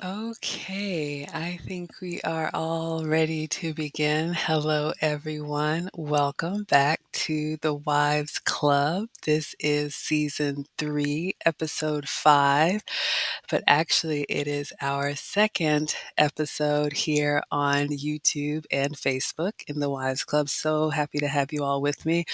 Okay, I think we are all ready to begin. Hello, everyone. Welcome back to the Wives Club. This is season 3, episode 5, but actually, it is our second episode here on YouTube and Facebook in the Wives Club. So happy to have you all with me.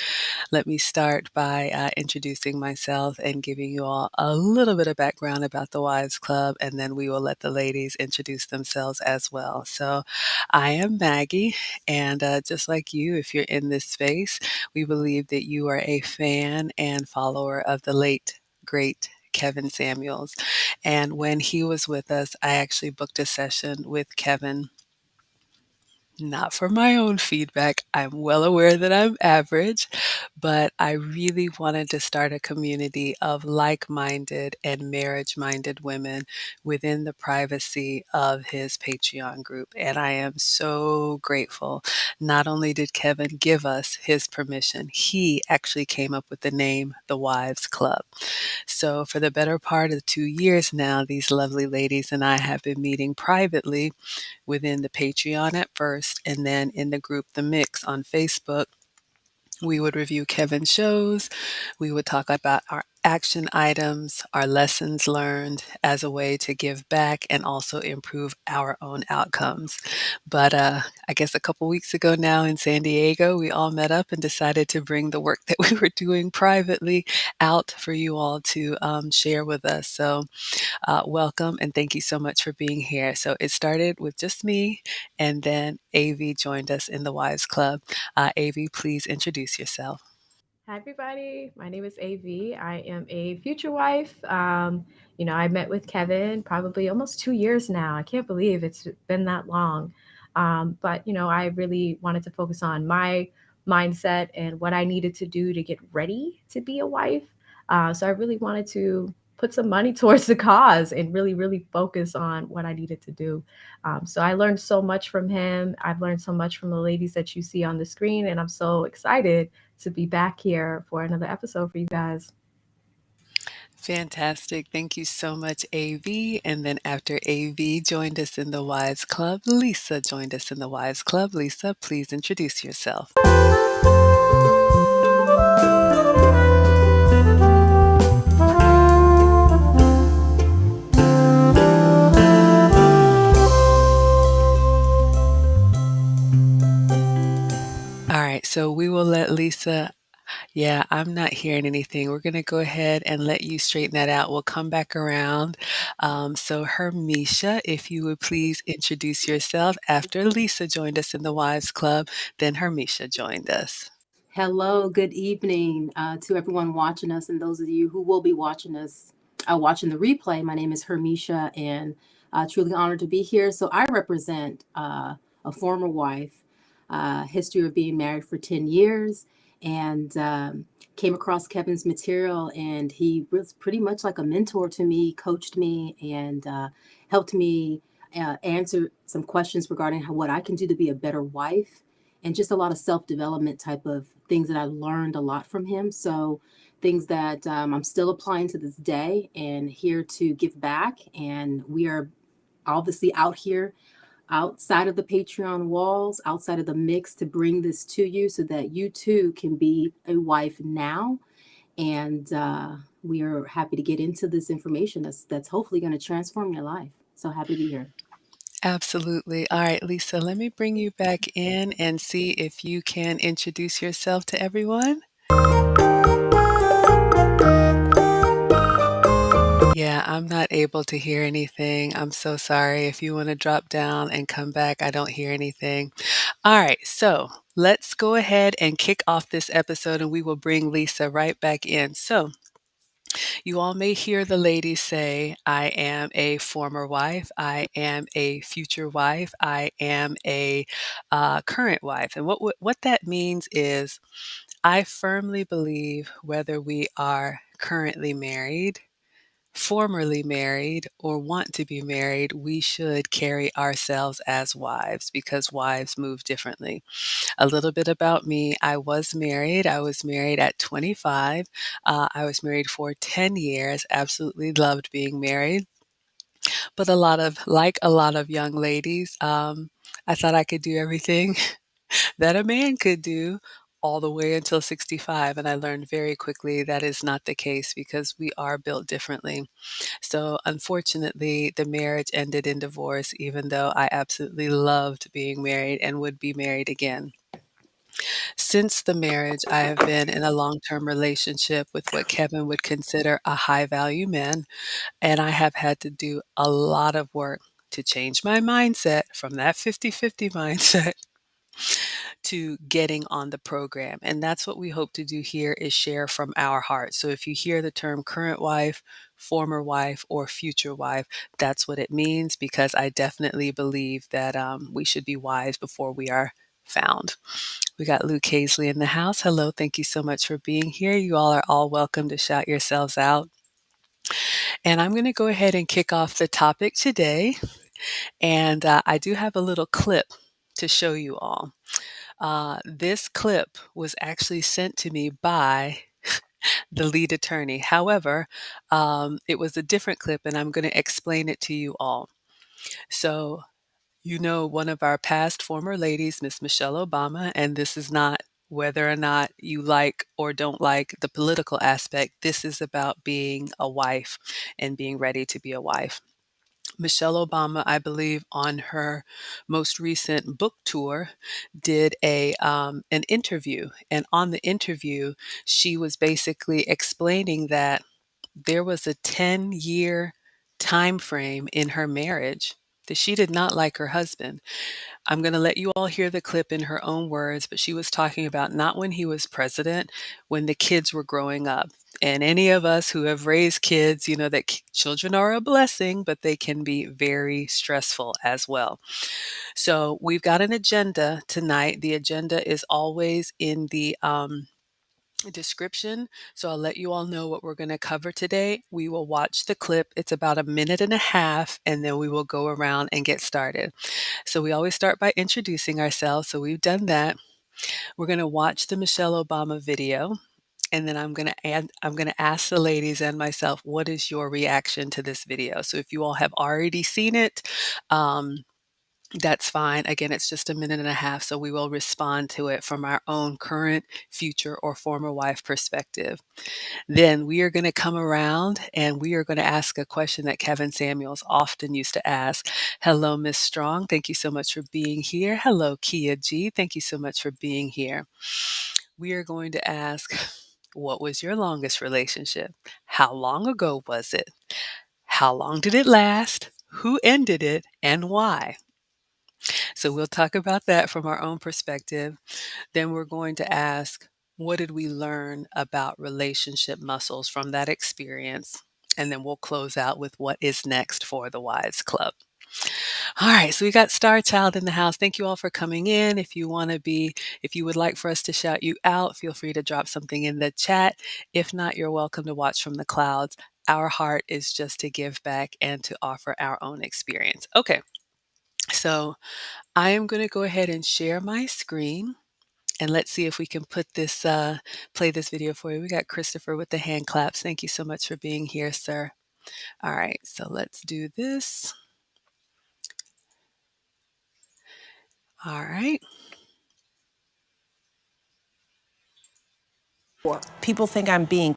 Let me start by introducing myself and giving you all a little bit of background about the Wives Club, and then we will let the ladies introduce themselves as well. So, I am Maggie, and just like you, if you're in this space, we believe that you are a fan and follower of the late, great Kevin Samuels. And when he was with us, I actually booked a session with Kevin, not for my own feedback. I'm well aware that I'm average, but I really wanted to start a community of like minded and marriage minded women within the privacy of his Patreon group. And I am so grateful. Not only did Kevin give us his permission, he actually came up with the name The Wives Club. So, for the better part of 2 years now, these lovely ladies and I have been meeting privately within the Patreon at first, and then in the group The Mix on Facebook. We would review Kevin's shows. We would talk about our action items, our lessons learned as a way to give back and also improve our own outcomes. But I guess a couple weeks ago now in San Diego, we all met up and decided to bring the work that we were doing privately out for you all to share with us. So welcome and thank you so much for being here. So it started with just me, and then AV joined us in the Wives Club. AV, please introduce yourself. Hi, everybody. My name is AV. I am a future wife. I met with Kevin probably almost 2 years now. I can't believe it's been that long. But I really wanted to focus on my mindset and what I needed to do to get ready to be a wife. So I really wanted to put some money towards the cause and really, really focus on what I needed to do. So I learned so much from him. I've learned so much from the ladies that you see on the screen, and I'm so excited to be back here for another episode for you guys. Fantastic. Thank you so much, AV. And then after AV joined us in the Wives Club, Lisa joined us in the Wives Club. Lisa, please introduce yourself. All right, so we will let Lisa. Yeah, I'm not hearing anything. We're going to go ahead and let you straighten that out. We'll come back around. So, Hermisha, if you would please introduce yourself after Lisa joined us in the Wives Club, then Hermisha joined us. Hello, good evening to everyone watching us, and those of you who will be watching us, watching the replay. My name is Hermisha, and truly honored to be here. So I represent a former wife, history of being married for 10 years, and came across Kevin's material, and he was pretty much like a mentor to me, coached me, and helped me answer some questions regarding what I can do to be a better wife and just a lot of self-development type of things that I learned a lot from him. So things that I'm still applying to this day and here to give back. And we are obviously out here outside of the Patreon walls, outside of the mix to bring this to you so that you too can be a wife now. And we are happy to get into this information that's hopefully going to transform your life. So happy to be here. Absolutely. All right, Lisa, let me bring you back in and see if you can introduce yourself to everyone. Yeah, I'm not able to hear anything. I'm so sorry. If you want to drop down and come back, I don't hear anything. All right, so let's go ahead and kick off this episode and we will bring Lisa right back in. So, you all may hear the ladies say, I am a former wife, I am a future wife, I am a current wife. And what that means is, I firmly believe whether we are currently married, formerly married, or want to be married, we should carry ourselves as wives because wives move differently. A little bit about me. I was married. I was married at 25. I was married for 10 years. Absolutely loved being married. But like a lot of young ladies, I thought I could do everything that a man could do all the way until 65. And I learned very quickly that is not the case because we are built differently. So unfortunately, the marriage ended in divorce, even though I absolutely loved being married and would be married again. Since the marriage, I have been in a long-term relationship with what Kevin would consider a high value man, and I have had to do a lot of work to change my mindset from that 50-50 mindset to getting on the program. And that's what we hope to do here is share from our heart. So if you hear the term current wife, former wife, or future wife, that's what it means because I definitely believe that we should be wise before we are found. We got Luke Hazley in the house. Hello. Thank you so much for being here. You all are all welcome to shout yourselves out. And I'm going to go ahead and kick off the topic today. And I do have a little clip to show you all. This clip was actually sent to me by the lead attorney. However, it was a different clip, and I'm going to explain it to you all. So, you know, one of our past former ladies, Miss Michelle Obama, and this is not whether or not you like or don't like the political aspect. This is about being a wife and being ready to be a wife. Michelle Obama, I believe, on her most recent book tour, did an interview, and on the interview, she was basically explaining that there was a 10-year time frame in her marriage that she did not like her husband. I'm going to let you all hear the clip in her own words, but she was talking about not when he was president, when the kids were growing up. And any of us who have raised kids, you know that children are a blessing, but they can be very stressful as well. So we've got an agenda tonight. The agenda is always in the description. So I'll let you all know what we're going to cover today. We will watch the clip. It's about a minute and a half, and then we will go around and get started. So we always start by introducing ourselves. So we've done that. We're going to watch the Michelle Obama video. And then I'm going to ask the ladies and myself, what is your reaction to this video? So if you all have already seen it, that's fine. Again, it's just a minute and a half, so we will respond to it from our own current, future, or former wife perspective. Then we are going to come around and we are going to ask a question that Kevin Samuels often used to ask. Hello, Miss Strong. Thank you so much for being here. Hello, Kia G. Thank you so much for being here. We are going to ask, what was your longest relationship? How long ago was it? How long did it last? Who ended it and why? So we'll talk about that from our own perspective. Then we're going to ask, what did we learn about relationship muscles from that experience? And then we'll close out with what is next for the Wives Club. All right, so we got Star Child in the house. Thank you all for coming in. If you would like for us to shout you out, feel free to drop something in the chat. If not, you're welcome to watch from the clouds. Our heart is just to give back and to offer our own experience. Okay, so I am going to go ahead and share my screen, and let's see if we can play this video for you. We got Christopher with the hand claps. Thank you so much for being here, sir. All right, so let's do this. All right. People think I'm being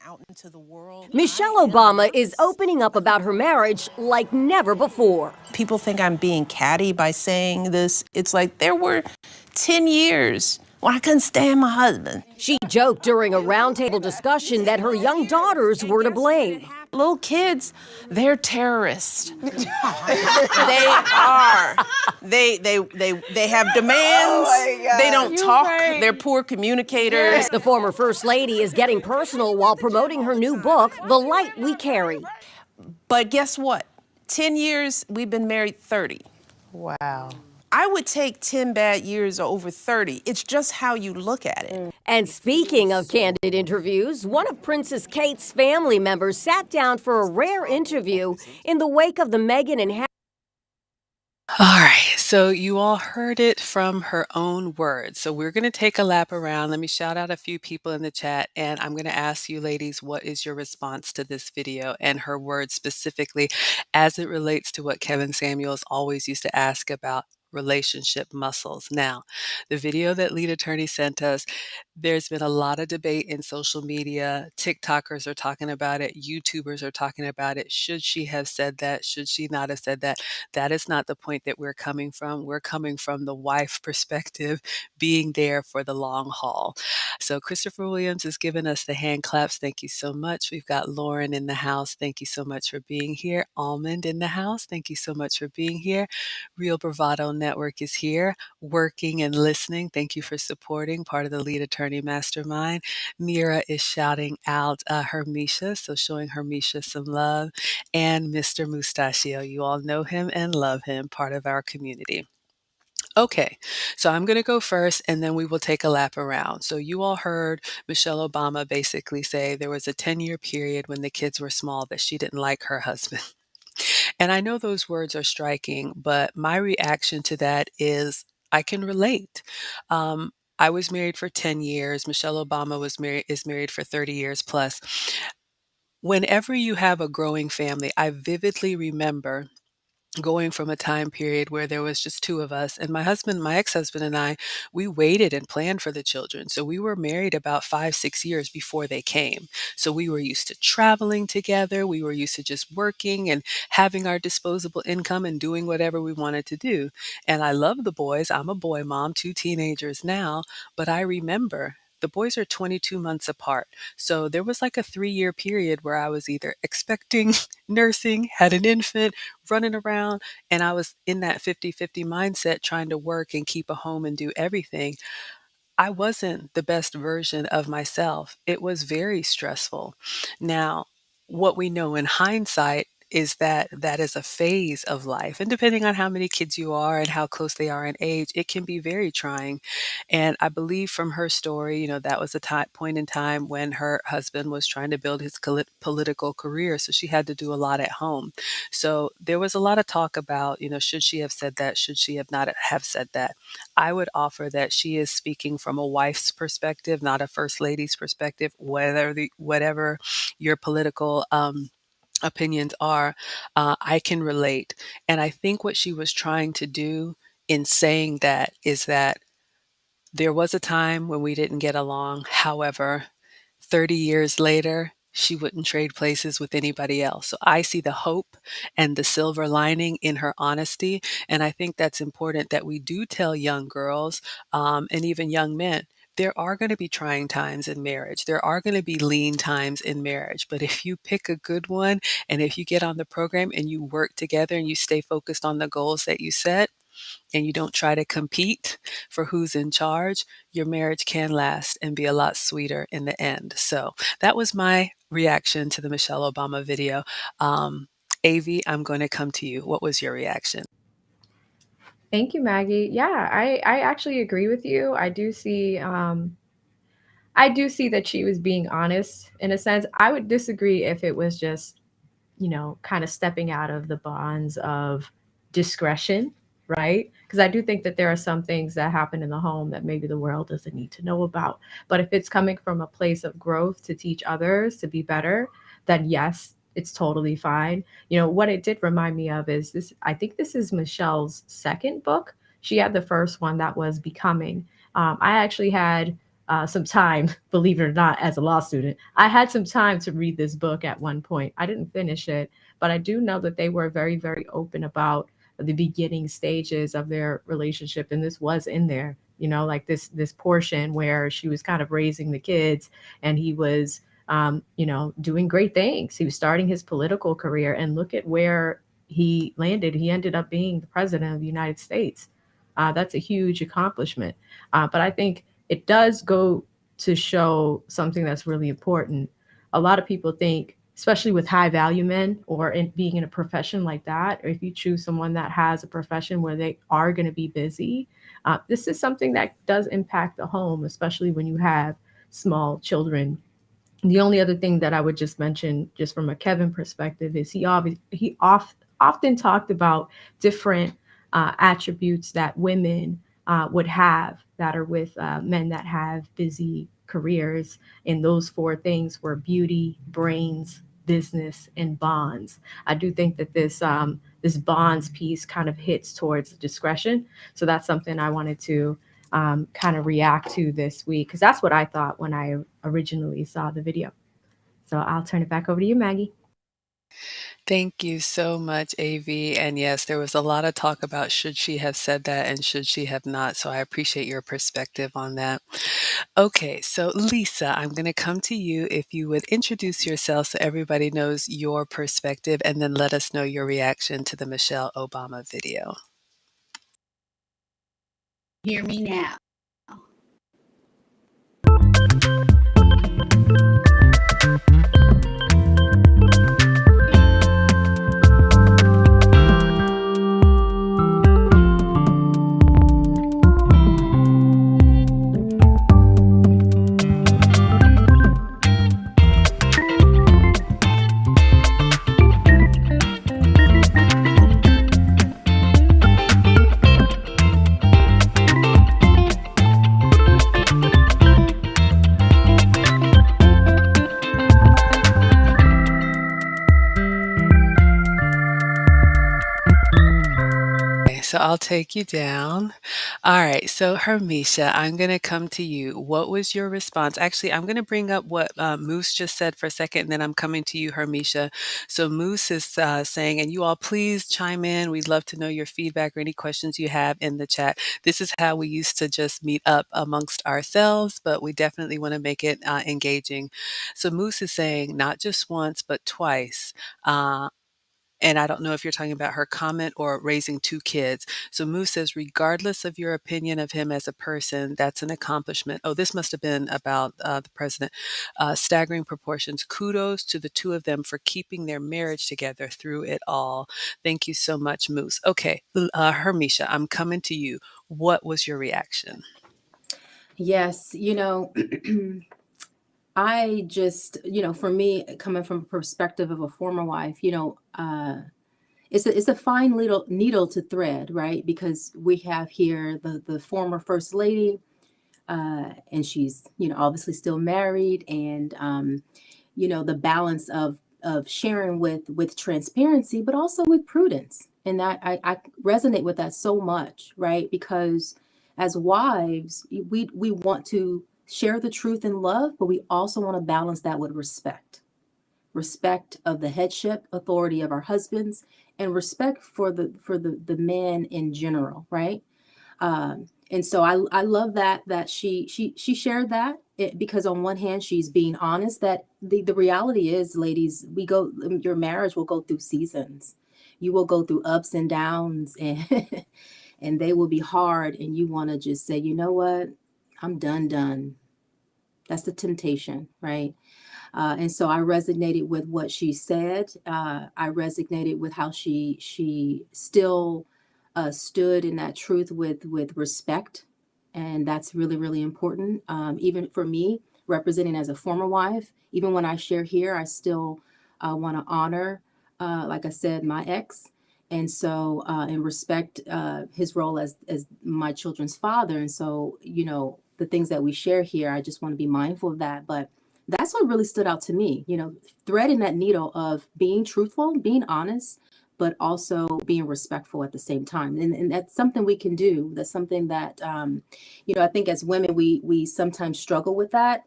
out into the world. Michelle Obama is opening up about her marriage like never before. People think I'm being catty by saying this. It's like there were 10 years when I couldn't stand my husband. She joked during a roundtable discussion that her young daughters were to blame. Little kids, they're terrorists. They are. They have demands. They don't talk. Right. They're poor communicators. The former First Lady is getting personal while promoting her new book, The Light We Carry. But guess what? 10 years, we've been married 30. Wow. I would take 10 bad years over 30. It's just how you look at it. And speaking of candid interviews, one of Princess Kate's family members sat down for a rare interview in the wake of the Meghan and Harry. All right, so you all heard it from her own words. So we're going to take a lap around. Let me shout out a few people in the chat, and I'm going to ask you ladies, what is your response to this video and her words specifically as it relates to what Kevin Samuels always used to ask about relationship muscles. Now, the video that lead attorney sent us, there's been a lot of debate in social media. TikTokers are talking about it. YouTubers are talking about it. Should she have said that? Should she not have said that? That is not the point that we're coming from. We're coming from the wife perspective, being there for the long haul. So Christopher Williams has given us the hand claps. Thank you so much. We've got Lauren in the house. Thank you so much for being here. Almond in the house. Thank you so much for being here. Real Bravado Network is here, working and listening. Thank you for supporting, part of the Lead Attorney Mastermind. Mira is shouting out Hermisha, so showing Hermisha some love. And Mr. Mustachio, you all know him and love him, part of our community. Okay, so I'm going to go first and then we will take a lap around. So, you all heard Michelle Obama basically say there was a 10-year period when the kids were small that she didn't like her husband. And I know those words are striking, but my reaction to that is I can relate. I was married for 10 years. Michelle Obama is married for 30 years plus. Whenever you have a growing family, I vividly remember going from a time period where there was just two of us, and my ex-husband and I, we waited and planned for the children. So we were married about 5 6 years before they came. So we were used to traveling together, we were used to just working and having our disposable income and doing whatever we wanted to do. And I love the boys. I'm a boy mom, two teenagers now, but I remember the boys are 22 months apart. So there was like a 3-year period where I was either expecting, nursing, had an infant, running around, and I was in that 50-50 mindset trying to work and keep a home and do everything. I wasn't the best version of myself. It was very stressful. Now, what we know in hindsight is that that is a phase of life. And depending on how many kids you are and how close they are in age, it can be very trying. And I believe from her story, that was a point in time when her husband was trying to build his political career. So she had to do a lot at home. So there was a lot of talk about, should she have said that? Should she have not have said that? I would offer that she is speaking from a wife's perspective, not a first lady's perspective, whatever your political opinions are. I can relate. And I think what she was trying to do in saying that is that there was a time when we didn't get along. However, 30 years later, she wouldn't trade places with anybody else. So I see the hope and the silver lining in her honesty. And I think that's important that we do tell young girls and even young men. There are going to be trying times in marriage. There are going to be lean times in marriage. But if you pick a good one and if you get on the program and you work together and you stay focused on the goals that you set, and you don't try to compete for who's in charge, your marriage can last and be a lot sweeter in the end. So that was my reaction to the Michelle Obama video. Avi, I'm going to come to you. What was your reaction? Thank you, Maggie. Yeah, I actually agree with you. I do see that she was being honest in a sense. I would disagree if it was just, kind of stepping out of the bonds of discretion, right? Because I do think that there are some things that happen in the home that maybe the world doesn't need to know about. But if it's coming from a place of growth to teach others to be better, then yes, it's totally fine. What it did remind me of is this, I think this is Michelle's second book. She had the first one that was Becoming. I actually had some time, believe it or not, as a law student. I had some time to read this book at one point. I didn't finish it, but I do know that they were very, very open about the beginning stages of their relationship, and this was in there. Like this portion where she was kind of raising the kids, and he was, doing great things. He was starting his political career, and look at where he landed. He ended up being the president of the United States. That's a huge accomplishment. But I think it does go to show something that's really important. A lot of people think, especially with high value men or in being in a profession like that, or if you choose someone that has a profession where they are going to be busy, this is something that does impact the home, especially when you have small children. The only other thing that I would just mention, just from a Kevin perspective, is he often talked about different attributes that women would have that are with men that have busy careers. And those four things were beauty, brains, business, and bonds. I do think that this bonds piece kind of hits towards discretion. So that's something I wanted to kind of react to this week, because that's what I thought when I originally saw the video. So I'll turn it back over to you, Maggie. Thank you so much, AV. And yes, there was a lot of talk about should she have said that and should she have not. So I appreciate your perspective on that. Okay, so Lisa, I'm going to come to you if you would introduce yourself so everybody knows your perspective and then let us know your reaction to the Michelle Obama video. Hear me now. Okay, so I'll take you down. All right, so Hermisha, I'm going to come to you. What was your response? Actually, I'm going to bring up what Moose just said for a second, and then I'm coming to you, Hermisha. So Moose is saying, and you all please chime in. We'd love to know your feedback or any questions you have in the chat. This is how we used to just meet up amongst ourselves, but we definitely want to make it engaging. So Moose is saying, not just once, but twice. And I don't know if you're talking about her comment or raising two kids. So Moose says, regardless of your opinion of him as a person, that's an accomplishment. Oh, this must have been about the president. Staggering proportions. Kudos to the two of them for keeping their marriage together through it all. Thank you so much, Moose. Okay, Hermisha, I'm coming to you. What was your reaction? Yes, I just, for me, coming from a perspective of a former wife, it's a fine little needle to thread, right? Because we have here the former first lady, and she's, obviously still married, and the balance of sharing with transparency, but also with prudence. And that I resonate with that so much, right? Because as wives, we want to share the truth in love, but we also want to balance that with respect of the headship authority of our husbands, and respect for the man in general, right? And so I love that she shared that, because on one hand she's being honest that the reality is, ladies, your marriage will go through seasons. You will go through ups and downs, and and they will be hard, and you want to just say, you know what, I'm done. That's the temptation, right? And so I resonated with what she said. I resonated with how she still stood in that truth with respect, and that's really really important. Even for me, representing as a former wife, even when I share here, I still want to honor, like I said, my ex, and so and respect his role as my children's father. And so the things that we share here, I just want to be mindful of that. But that's what really stood out to me, threading that needle of being truthful, being honest, but also being respectful at the same time. And that's something we can do. That's something that, I think as women, we sometimes struggle with that.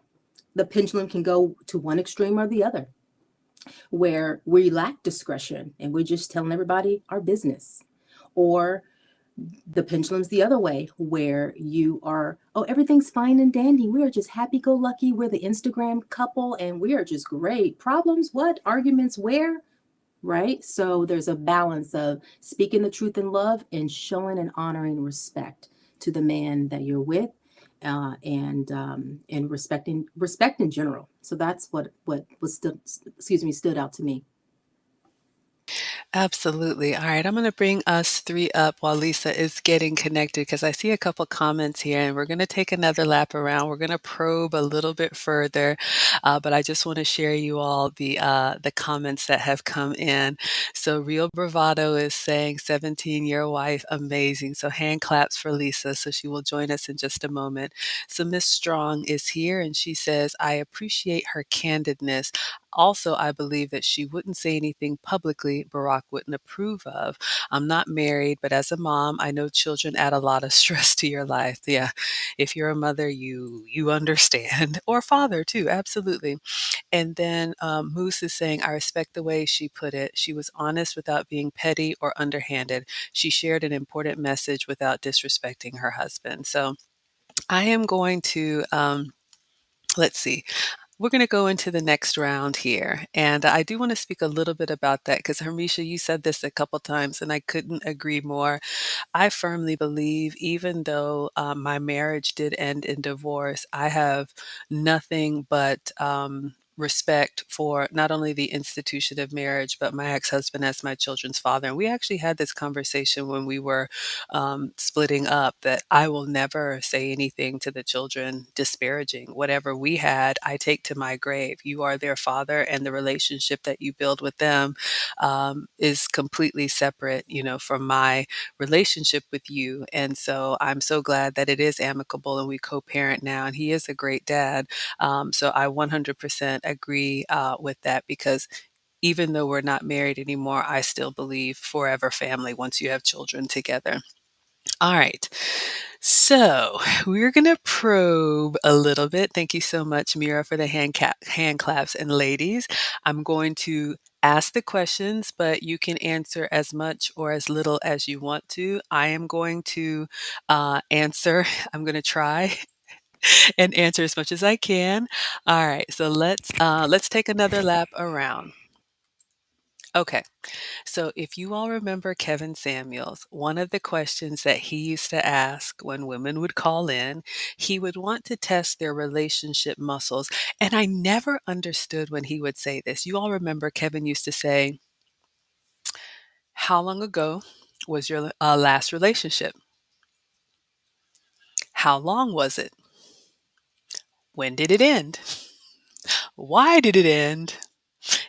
The pendulum can go to one extreme or the other, where we lack discretion and we're just telling everybody our business. Or the pendulum's the other way, where you are, oh, everything's fine and dandy. We are just happy go lucky. We're the Instagram couple and we are just great. Problems, what? Arguments, where? Right? So there's a balance of speaking the truth in love and showing and honoring respect to the man that you're with, and respect in general. So that's what was stood out to me. Absolutely. All right, I'm going to bring us three up while Lisa is getting connected because I see a couple comments here, and we're going to take another lap around. We're going to probe a little bit further, but I just want to share you all the comments that have come in. So, Real Bravado is saying 17-year wife, amazing. So, hand claps for Lisa. So she will join us in just a moment. So, Miss Strong is here, and she says, I appreciate her candidness. Also, I believe that she wouldn't say anything publicly Barack wouldn't approve of. I'm not married, but as a mom, I know children add a lot of stress to your life. Yeah, if you're a mother, you understand, or father too, absolutely. And then Moose is saying, I respect the way she put it. She was honest without being petty or underhanded. She shared an important message without disrespecting her husband. So I am going to. Let's see. We're going to go into the next round here. And I do want to speak a little bit about that because, Hermisha, you said this a couple times and I couldn't agree more. I firmly believe, even though my marriage did end in divorce, I have nothing but respect for not only the institution of marriage, but my ex husband as my children's father. And we actually had this conversation when we were splitting up that I will never say anything to the children disparaging. Whatever we had, I take to my grave. You are their father, and the relationship that you build with them is completely separate, from my relationship with you. And so I'm so glad that it is amicable and we co-parent now. And he is a great dad. So I 100% agree with that because even though we're not married anymore, I still believe forever family once you have children together. All right. So we're going to probe a little bit. Thank you so much, Mira, for the hand claps. And ladies, I'm going to ask the questions, but you can answer as much or as little as you want to. I am going to answer. I'm going to try and answer as much as I can. All right. So let's take another lap around. Okay. So, if you all remember Kevin Samuels, one of the questions that he used to ask when women would call in, he would want to test their relationship muscles. And I never understood when he would say this. You all remember Kevin used to say, how long ago was your last relationship? How long was it? When did it end? Why did it end?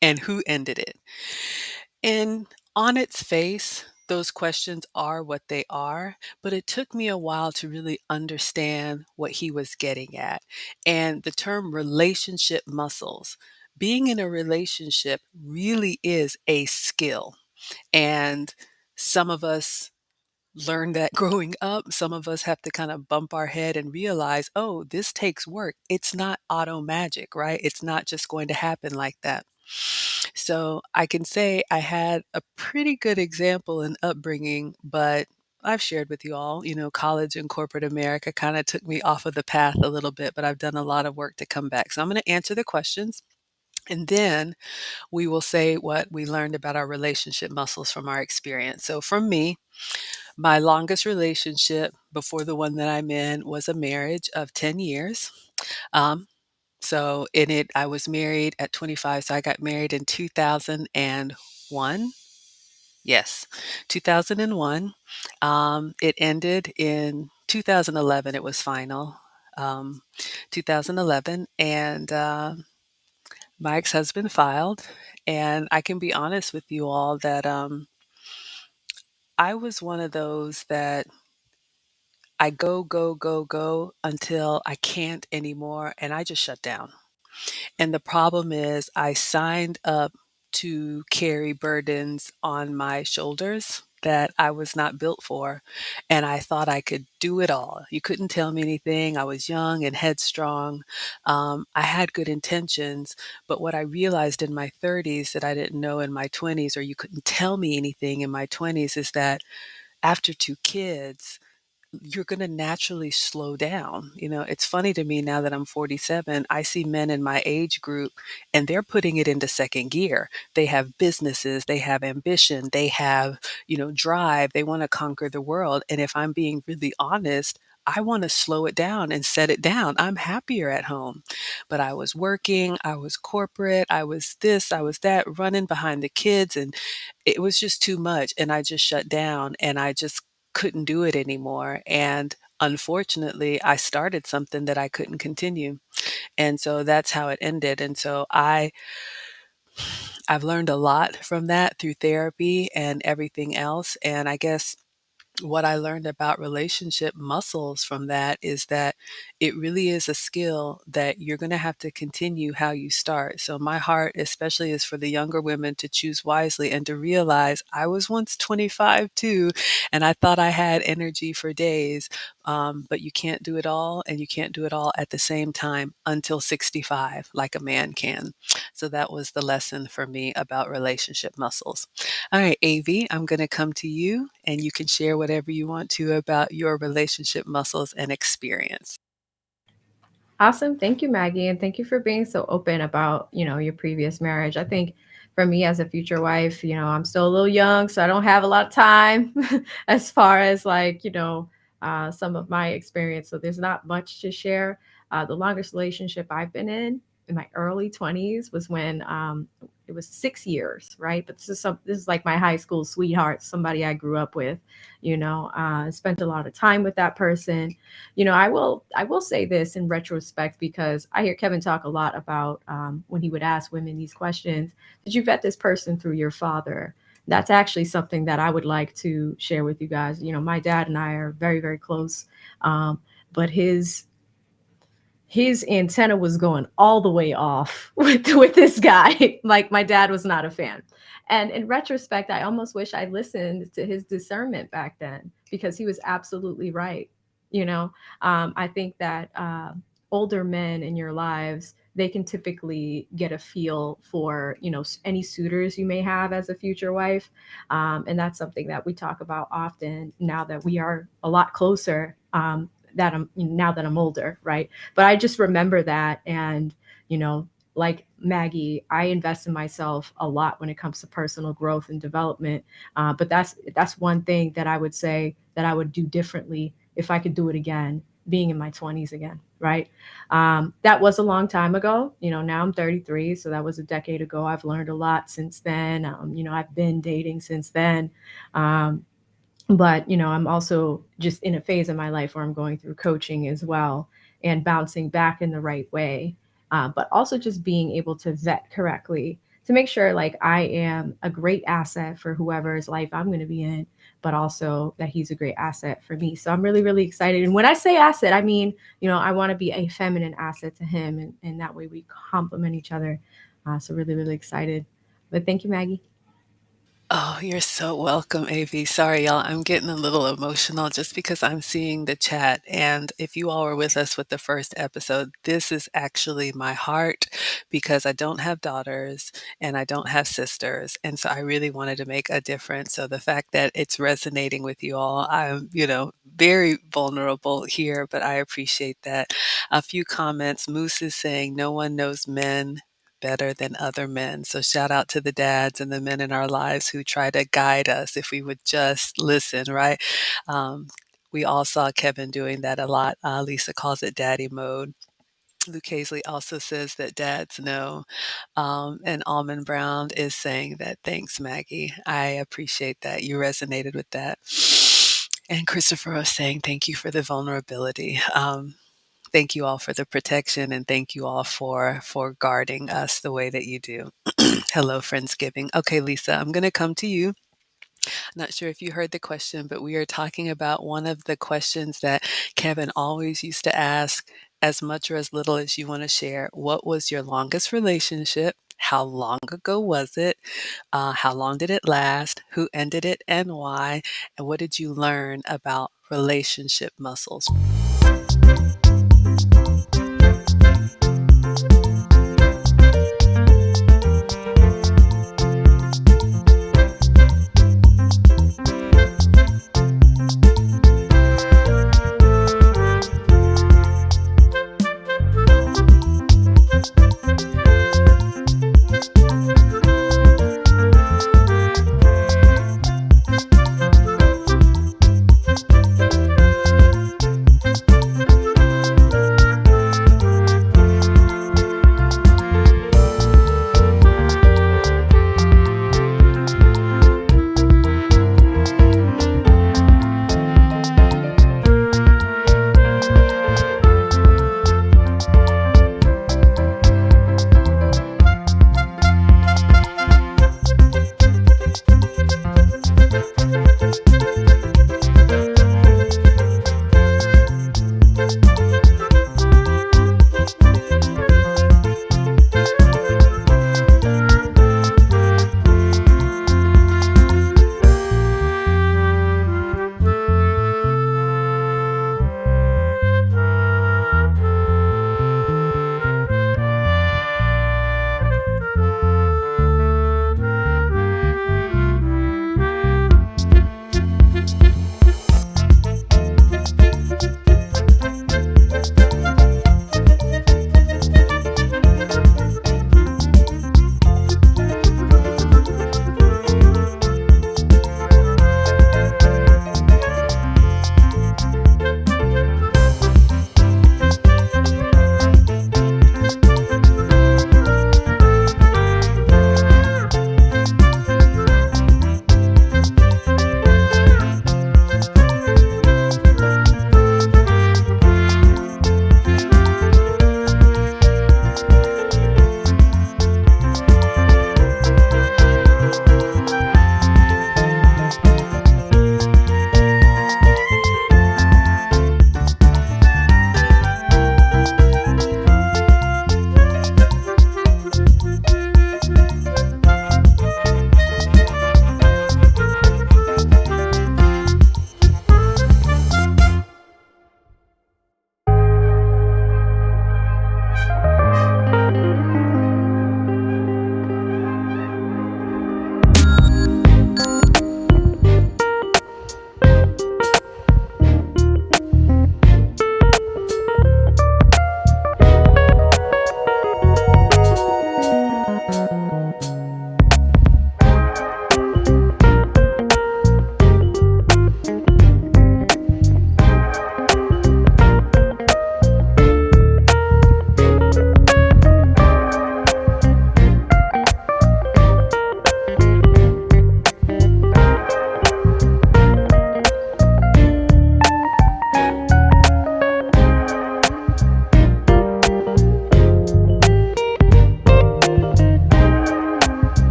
And who ended it? And on its face, those questions are what they are, but it took me a while to really understand what he was getting at. And the term relationship muscles, being in a relationship really is a skill. And some of us learn that growing up. Some of us have to kind of bump our head and realize, oh, this takes work. It's not auto magic, right? It's not just going to happen like that. So I can say I had a pretty good example in upbringing, but I've shared with you all, college and corporate America kind of took me off of the path a little bit, but I've done a lot of work to come back. So I'm going to answer the questions. And then we will say what we learned about our relationship muscles from our experience. So, from me, my longest relationship before the one that I'm in was a marriage of 10 years. Um, so in it, I was married at 25. So I got married in 2001. Yes, 2001. It ended in 2011. It was final. 2011. And my ex-husband filed. And I can be honest with you all that I was one of those that I go, go, go, go until I can't anymore and I just shut down. And the problem is I signed up to carry burdens on my shoulders that I was not built for. And I thought I could do it all. You couldn't tell me anything. I was young and headstrong. I had good intentions. But what I realized in my 30s that I didn't know in my 20s, or you couldn't tell me anything in my 20s, is that after two kids, you're going to naturally slow down. It's funny to me now that I'm 47, I see men in my age group and they're putting it into second gear. They have businesses, they have ambition, they have, drive, they want to conquer the world. And if I'm being really honest, I want to slow it down and set it down. I'm happier at home. But I was working, I was corporate, I was this, I was that, running behind the kids, and it was just too much. And I just shut down and I just couldn't do it anymore. And unfortunately, I started something that I couldn't continue. And so that's how it ended. And so I've learned a lot from that through therapy and everything else. And I guess what I learned about relationship muscles from that is that it really is a skill that you're going to have to continue how you start. So my heart especially is for the younger women to choose wisely and to realize I was once 25 too, and I thought I had energy for days. But you can't do it all, and you can't do it all at the same time until 65, like a man can. So that was the lesson for me about relationship muscles. All right, AV, I'm going to come to you and you can share whatever you want to about your relationship muscles and experience. Awesome. Thank you, Maggie. And thank you for being so open about, your previous marriage. I think for me as a future wife, I'm still a little young, so I don't have a lot of time as far as like, some of my experience. So there's not much to share. The longest relationship I've been in my early 20s was when it was 6 years, right? But this is like my high school sweetheart, somebody I grew up with, spent a lot of time with that person. I will say this in retrospect, because I hear Kevin talk a lot about when he would ask women these questions: did you vet this person through your father? That's actually something that I would like to share with you guys. My dad and I are very, very close, but his antenna was going all the way off with this guy. Like, my dad was not a fan. And in retrospect, I almost wish I listened to his discernment back then, because he was absolutely right. I think that older men in your lives, they can typically get a feel for, any suitors you may have as a future wife. And that's something that we talk about often now that we are a lot closer. Now that I'm older, right? But I just remember that, and like Maggie, I invest in myself a lot when it comes to personal growth and development. But that's one thing that I would say that I would do differently if I could do it again, being in my 20s again, right? That was a long time ago. Now I'm 33, so that was a decade ago. I've learned a lot since then. I've been dating since then. But I'm also just in a phase of my life where I'm going through coaching as well, and bouncing back in the right way, but also just being able to vet correctly to make sure like I am a great asset for whoever's life I'm going to be in, but also that he's a great asset for me. So I'm really, really excited. And when I say asset, I mean, I want to be a feminine asset to him, and that way we complement each other. So really, really excited. But thank you, Maggie. Oh, you're so welcome, AV. Sorry, y'all. I'm getting a little emotional just because I'm seeing the chat. And if you all were with us with the first episode, this is actually my heart, because I don't have daughters and I don't have sisters. And so I really wanted to make a difference. So the fact that it's resonating with you all, I'm, very vulnerable here, but I appreciate that. A few comments. Moose is saying, no one knows men better than other men. So shout out to the dads and the men in our lives who try to guide us if we would just listen, right? Um, we all saw Kevin doing that a lot. Lisa calls it daddy mode. Luke Hazley also says that dads know. And Almond Brown is saying that, thanks, Maggie. I appreciate that. You resonated with that. And Christopher was saying, thank you for the vulnerability. Thank you all for the protection, and thank you all for guarding us the way that you do. Hello, Friendsgiving. Okay, Lisa, I'm going to come to you. Not sure if you heard the question, but we are talking about one of the questions that Kevin always used to ask, as much or as little as you want to share. What was your longest relationship? How long ago was it? How long did it last? Who ended it and why? And what did you learn about relationship muscles?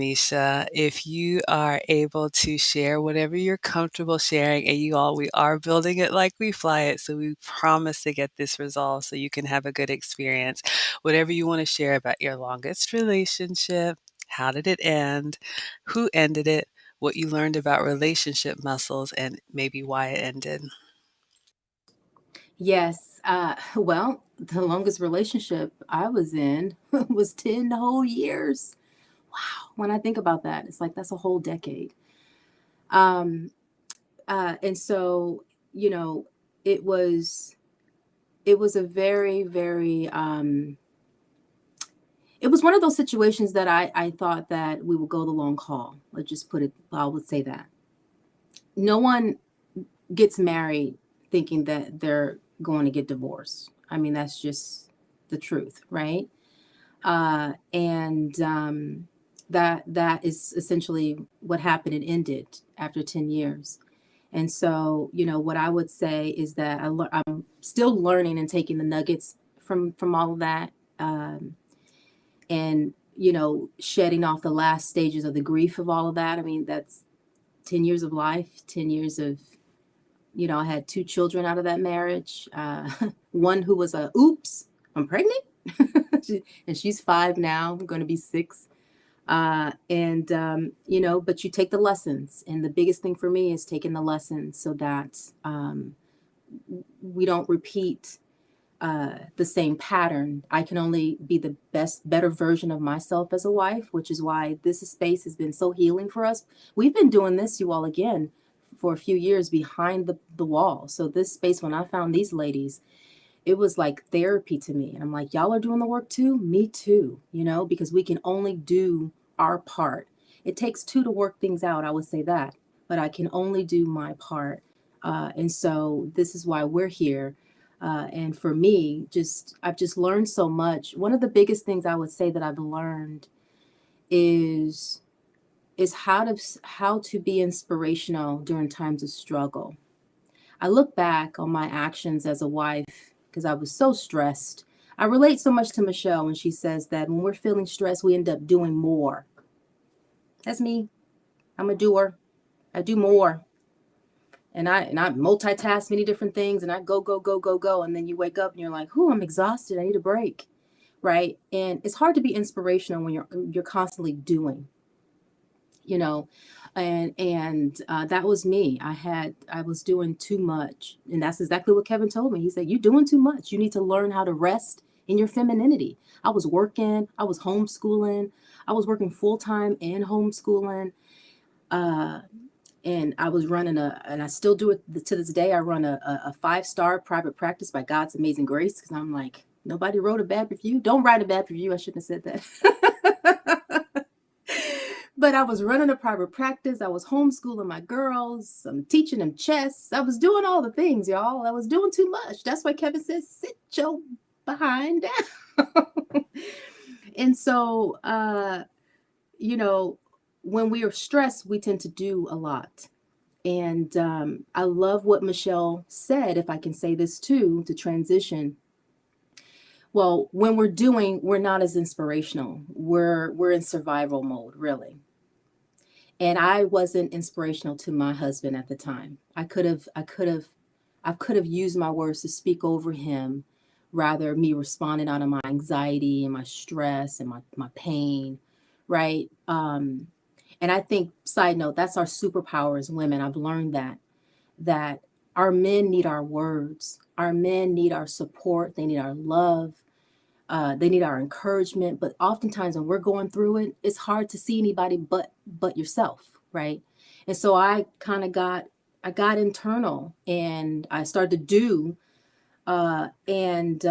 Hermisha. If you are able to share whatever you're comfortable sharing, and we are building it like we fly it, so we promise to get this resolved so you can have a good experience. Whatever you want to share about your longest relationship, how did it end, who ended it, what you learned about relationship muscles, and maybe why it ended. Yes. Well, the longest relationship I was in was 10 whole years. Wow. When I think about that, it's like that's a whole decade. Um, and so, you know, it was it was a very, very it was one of those situations that I thought that we would go the long haul. Let's just put it, I would say that. No one gets married thinking that they're going to get divorced. I mean, that's just the truth, right? And that is essentially what happened and ended after 10 years. And so, what I would say is that I'm still learning and taking the nuggets from all of that, and shedding off the last stages of the grief of all of that. I mean, that's 10 years of life, 10 years of, I had two children out of that marriage. One who was oops, I'm pregnant. And she's 5 now, I'm going to be 6. But you take the lessons. And the biggest thing for me is taking the lessons so that we don't repeat the same pattern. I can only be the better version of myself as a wife, which is why this space has been so healing for us. We've been doing this, you all, again, for a few years behind the wall. So this space, when I found these ladies, it was like therapy to me. And I'm like, y'all are doing the work too? Me too, because we can only do our part. It takes 2 to work things out, I would say that, but I can only do my part. And so this is why we're here. And for me, I've just learned so much. One of the biggest things I would say that I've learned is how to be inspirational during times of struggle. I look back on my actions as a wife because I was so stressed. I relate so much to Michelle when she says that when we're feeling stressed, we end up doing more. That's me. I'm a doer. I do more. And I multitask many different things, and I go, go, go, go, go. And then you wake up and you're like, I'm exhausted. I need a break. Right. And it's hard to be inspirational when you're constantly doing, and that was me. I was doing too much. And that's exactly what Kevin told me. He said, you're doing too much. You need to learn how to rest in your femininity. I was working, I was homeschooling, I was working full time and homeschooling. And I was running and I still do it to this day. I run a 5-star private practice by God's amazing grace. Because I'm like, nobody wrote a bad review. Don't write a bad review. I shouldn't have said that. But I was running a private practice. I was homeschooling my girls. I'm teaching them chess. I was doing all the things, y'all. I was doing too much. That's why Kevin says, sit your behind down. And so, when we are stressed, we tend to do a lot. And I love what Michelle said, if I can say this too, to transition. Well, when we're not as inspirational. We're in survival mode, really. And I wasn't inspirational to my husband at the time. I could have used my words to speak over him, rather me responding out of my anxiety and my stress and my pain, right? And I think, side note, that's our superpower as women. I've learned that our men need our words. Our men need our support. They need our love. They need our encouragement. But oftentimes when we're going through it, it's hard to see anybody but yourself, right? And so I got internal, and I started to do, and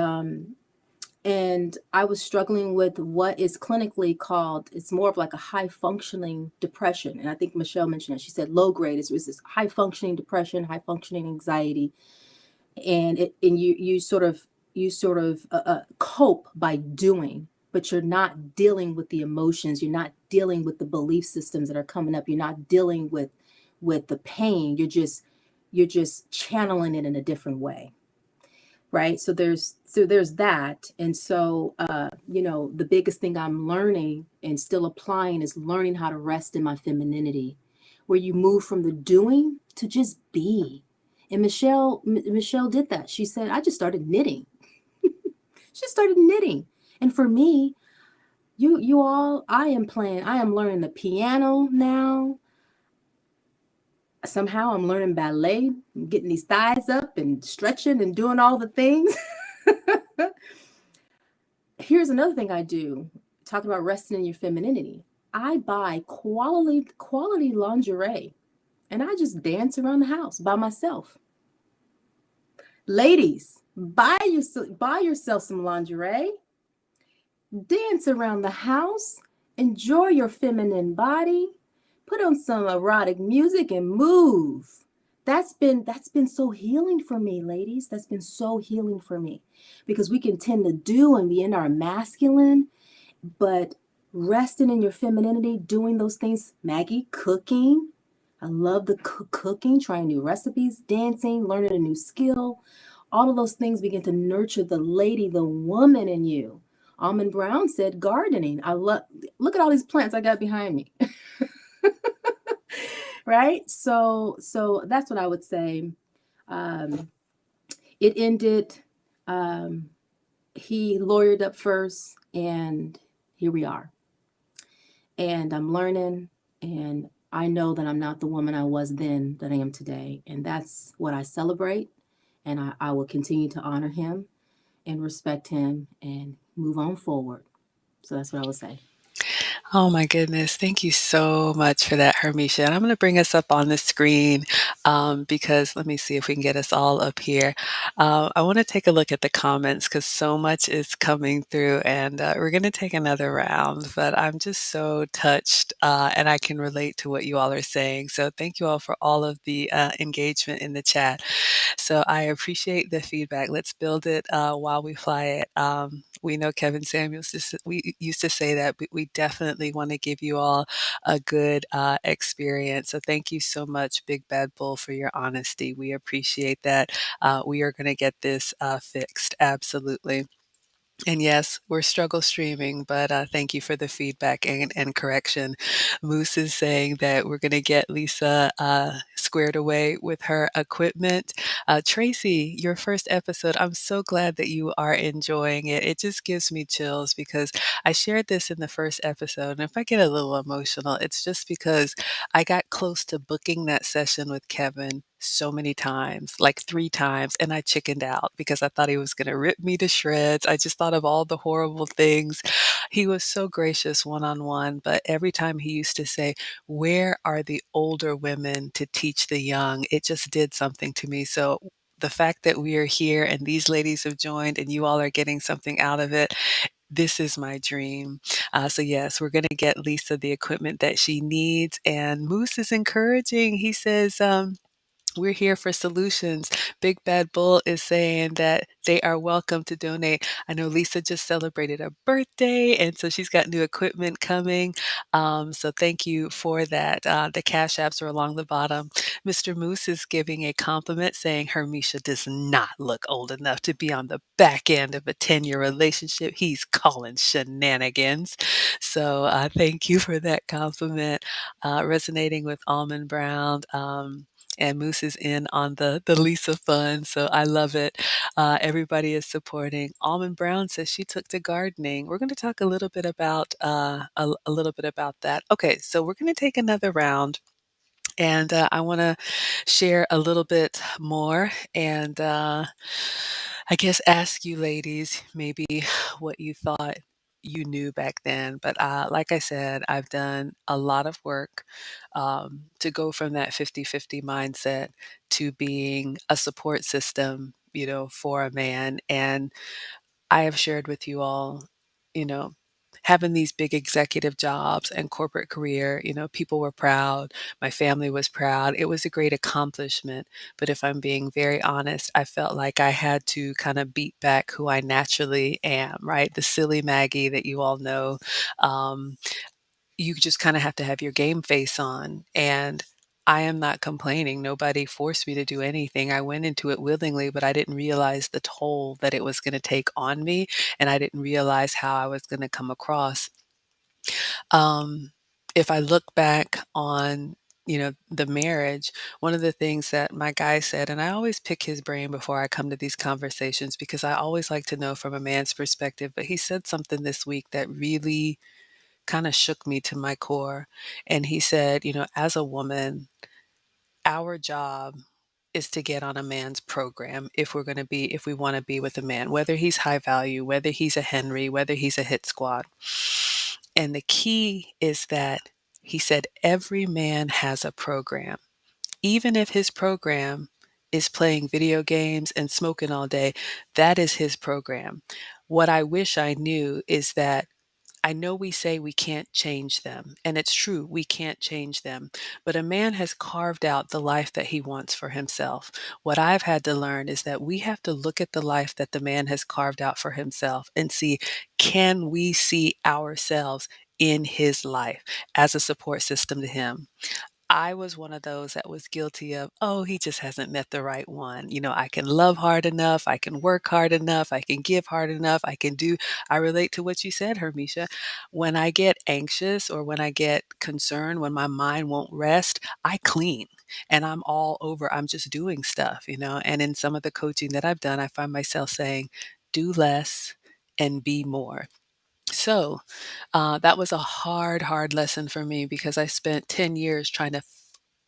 I was struggling with what is clinically called, it's more of like a high functioning depression. And I think Michelle mentioned it. She said low grade is this high functioning depression, high functioning anxiety. And you sort of cope by doing, but you're not dealing with the emotions. You're not dealing with the belief systems that are coming up. You're not dealing with the pain. You're just channeling it in a different way. right? So there's that. And so the biggest thing I'm learning and still applying is learning how to rest in my femininity, where you move from the doing to just be. And Michelle did that. She said, I just started knitting. She started knitting. And for me, you all, I am learning the piano now. Somehow I'm learning ballet, getting these thighs up and stretching and doing all the things. Here's another thing I do, talking about resting in your femininity. I buy quality lingerie and I just dance around the house by myself. Ladies, buy yourself some lingerie, dance around the house, enjoy your feminine body, put on some erotic music and move. That's been so healing for me, ladies. That's been so healing for me, because we can tend to do and be in our masculine, but resting in your femininity, doing those things, Maggie, cooking. I love the cooking, trying new recipes, dancing, learning a new skill. All of those things begin to nurture the lady, the woman in you. Almond Brown said gardening. I love, look at all these plants I got behind me. Right? So that's what I would say. Um, it ended, um, he lawyered up first, and here we are. And I'm learning, and I know that I'm not the woman I was then that I am today. And that's what I celebrate. And I will continue to honor him and respect him and move on forward. So that's what I would say. Oh my goodness. Thank you so much for that, Hermisha. And I'm going to bring us up on the screen because let me see if we can get us all up here. I want to take a look at the comments because so much is coming through, and we're going to take another round. But I'm just so touched and I can relate to what you all are saying. So thank you all for all of the engagement in the chat. So I appreciate the feedback. Let's build it while we fly it. We know Kevin Samuels, we used to say that, but we definitely want to give you all a good experience. So thank you so much, Big Bad Bull, for your honesty. We appreciate that. We are going to get this fixed. Absolutely. And yes, we're struggle streaming, but thank you for the feedback and correction. Moose is saying that we're going to get Lisa squared away with her equipment. Tracy, your first episode, I'm so glad that you are enjoying it. It just gives me chills because I shared this in the first episode. And if I get a little emotional, it's just because I got close to booking that session with Kevin so many times, like 3 times, and I chickened out because I thought he was going to rip me to shreds. I just thought of all the horrible things. He was so gracious one on one, but every time he used to say, "Where are the older women to teach the young?" It just did something to me. So the fact that we are here and these ladies have joined and you all are getting something out of it, this is my dream. So yes, we're going to get Lisa the equipment that she needs. And Moose is encouraging. He says, we're here for solutions. Big Bad Bull is saying that they are welcome to donate. I know Lisa just celebrated a birthday, and so she's got new equipment coming. So thank you for that. The Cash Apps are along the bottom. Mr. Moose is giving a compliment saying Hermisha does not look old enough to be on the back end of a 10-year relationship. He's calling shenanigans. So thank you for that compliment. Resonating with Almond Brown. And Moose is in on the Lisa fun, so I love it. Everybody is supporting. Almond Brown says she took to gardening. We're going to talk a little bit about a little bit about that. Okay, so we're going to take another round, and I want to share a little bit more, and I guess ask you ladies maybe what you thought you knew back then. But like I said, I've done a lot of work to go from that 50-50 mindset to being a support system, for a man. And I have shared with you all, you know, having these big executive jobs and corporate career, people were proud. My family was proud. It was a great accomplishment. But if I'm being very honest, I felt like I had to kind of beat back who I naturally am, right? The silly Maggie that you all know. You just kind of have to have your game face on. And I am not complaining. Nobody forced me to do anything. I went into it willingly, but I didn't realize the toll that it was going to take on me, and I didn't realize how I was going to come across. Um, if I look back on, the marriage, one of the things that my guy said, and I always pick his brain before I come to these conversations because I always like to know from a man's perspective, but he said something this week that really kind of shook me to my core. And he said, as a woman, our job is to get on a man's program if we want to be with a man, whether he's high value, whether he's a Henry, whether he's a hit squad. And the key is that he said every man has a program. Even if his program is playing video games and smoking all day, that is his program. What I wish I knew is that I know we say we can't change them, and it's true, we can't change them. But a man has carved out the life that he wants for himself. What I've had to learn is that we have to look at the life that the man has carved out for himself and see, can we see ourselves in his life as a support system to him? I was one of those that was guilty of, oh, he just hasn't met the right one. I can love hard enough. I can work hard enough. I can give hard enough. I relate to what you said, Hermisha. When I get anxious or when I get concerned, when my mind won't rest, I clean and I'm all over. I'm just doing stuff. And in some of the coaching that I've done, I find myself saying, do less and be more. So that was a hard, hard lesson for me because I spent 10 years trying to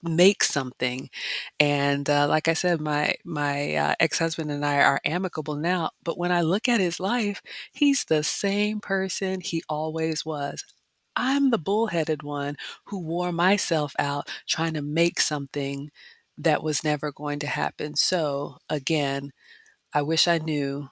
make something. And like I said, my ex-husband and I are amicable now. But when I look at his life, he's the same person he always was. I'm the bullheaded one who wore myself out trying to make something that was never going to happen. So again, I wish I knew.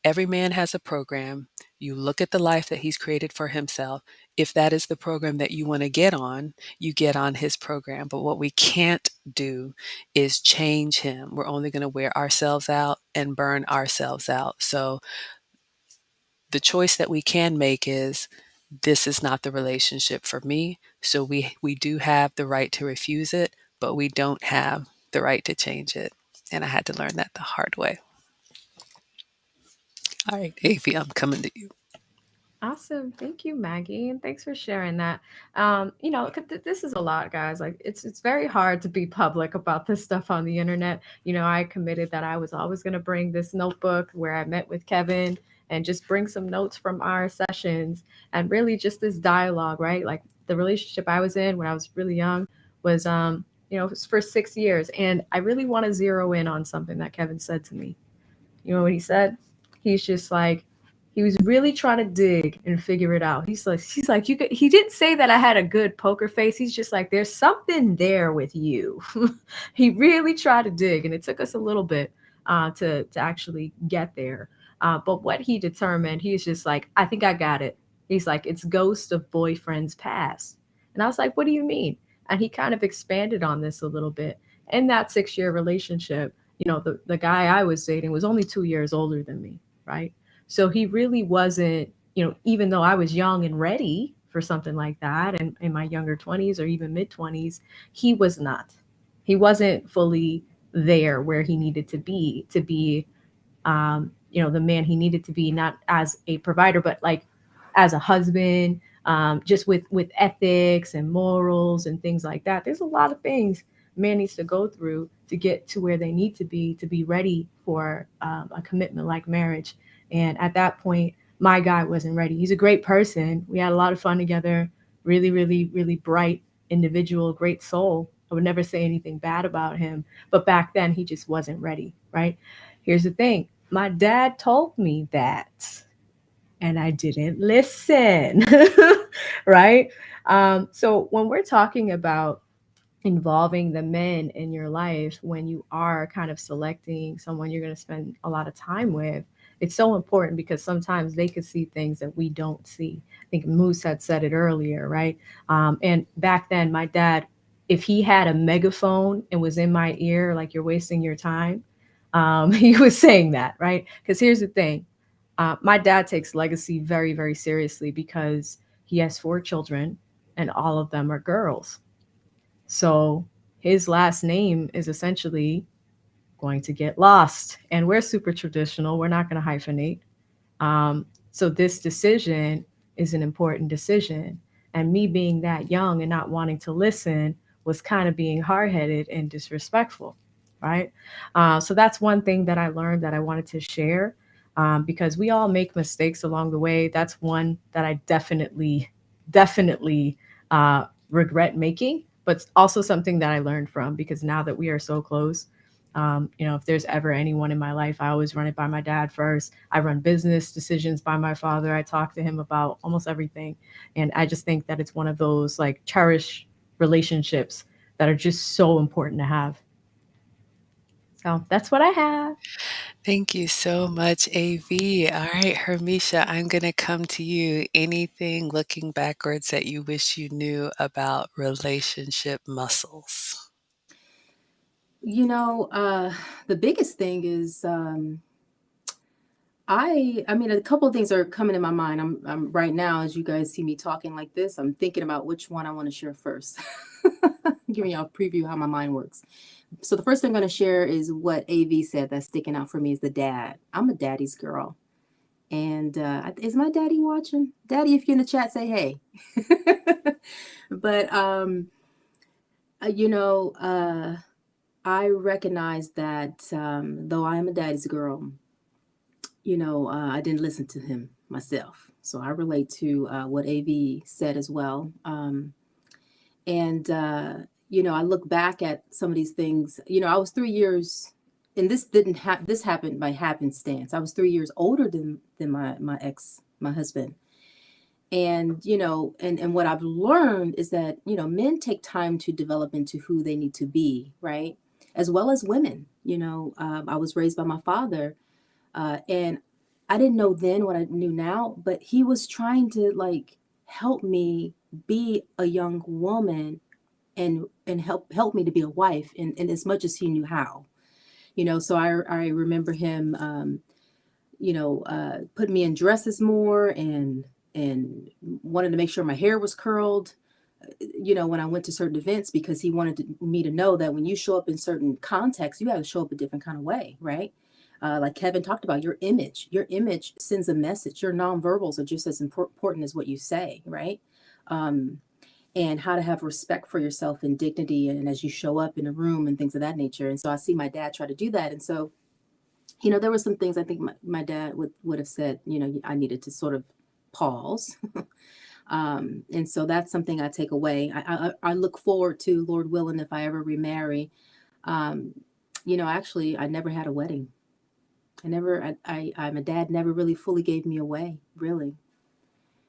Every man has a program. You look at the life that he's created for himself. If that is the program that you want to get on, you get on his program. But what we can't do is change him. We're only going to wear ourselves out and burn ourselves out. So the choice that we can make is this is not the relationship for me. So we do have the right to refuse it, but we don't have the right to change it. And I had to learn that the hard way. All right, Avi, I'm coming to you. Awesome. Thank you, Maggie. And thanks for sharing that. 'Cause this is a lot, guys. Like it's very hard to be public about this stuff on the internet. I committed that I was always going to bring this notebook where I met with Kevin and just bring some notes from our sessions and really just this dialogue, right? Like the relationship I was in when I was really young was it was for 6 years. And I really want to zero in on something that Kevin said to me. You know what he said? He's just like, he was really trying to dig and figure it out. He's like, he didn't say that I had a good poker face. He's just like, there's something there with you. He really tried to dig, and it took us a little bit to actually get there. But what he determined, he's just like, I think I got it. He's like, it's ghost of boyfriend's past. And I was like, what do you mean? And he kind of expanded on this a little bit. In that 6 year relationship, the guy I was dating was only 2 years older than me, right? So he really wasn't, even though I was young and ready for something like that and in my younger 20s or even mid 20s, he was not. He wasn't fully there where he needed to be the man he needed to be, not as a provider, but like as a husband, just with ethics and morals and things like that. There's a lot of things man needs to go through to get to where they need to be ready for a commitment like marriage. And at that point, my guy wasn't ready. He's a great person. We had a lot of fun together. Really, really, really bright individual, great soul. I would never say anything bad about him. But back then, he just wasn't ready, right? Here's the thing, my dad told me that, and I didn't listen, right? So when we're talking about involving the men in your life when you are kind of selecting someone you're going to spend a lot of time with, it's so important because sometimes they could see things that we don't see. I think Moose had said it earlier, right? And back then, my dad, if he had a megaphone and was in my ear, like you're wasting your time, he was saying that, right? Because here's the thing, my dad takes legacy very, very seriously because he has 4 children and all of them are girls. So his last name is essentially going to get lost. And we're super traditional. We're not going to hyphenate. So this decision is an important decision. And me being that young and not wanting to listen was kind of being hard headed and disrespectful, right? So that's one thing that I learned that I wanted to share, because we all make mistakes along the way. That's one that I definitely regret making, but also something that I learned from, because now that we are so close, if there's ever anyone in my life, I always run it by my dad first. I run business decisions by my father. I talk to him about almost everything. And I just think that it's one of those like cherished relationships that are just so important to have. So that's what I have. Thank you so much, AV. All right, Hermisha, I'm going to come to you. Anything looking backwards that you wish you knew about relationship muscles? You know, the biggest thing is I mean, a couple of things are coming in my mind. I'm right now, as you guys see me talking like this, I'm thinking about which one I want to share first. Giving y'all a preview how my mind works. So the first thing I'm going to share is what AV said that's sticking out for me is the dad. I'm a daddy's girl. And is my daddy watching? Daddy, if you're in the chat, say hey. But you know, I recognize that though I am a daddy's girl, I didn't listen to him myself. So I relate to what AV said as well. And I look back at some of these things. I was 3 years, and this didn't happen. This happened by happenstance. I was 3 years older than my husband. And and what I've learned is that men take time to develop into who they need to be, right? As well as women. I was raised by my father, and I didn't know then what I knew now, but he was trying to like help me be a young woman and help me to be a wife and as much as he knew how. So I remember him putting me in dresses more and wanted to make sure my hair was curled, when I went to certain events, because he wanted me to know that when you show up in certain contexts, you got to show up a different kind of way, right? Like Kevin talked about, your image sends a message. Your nonverbals are just as important as what you say, right? Um, and how to have respect for yourself and dignity, and as you show up in a room and things of that nature. And so I see my dad try to do that. And so, there were some things I think my dad would have said, I needed to sort of pause. And so that's something I take away. I look forward to, Lord willing, if I ever remarry. Um, actually, I never had a wedding. My dad never really fully gave me away, really.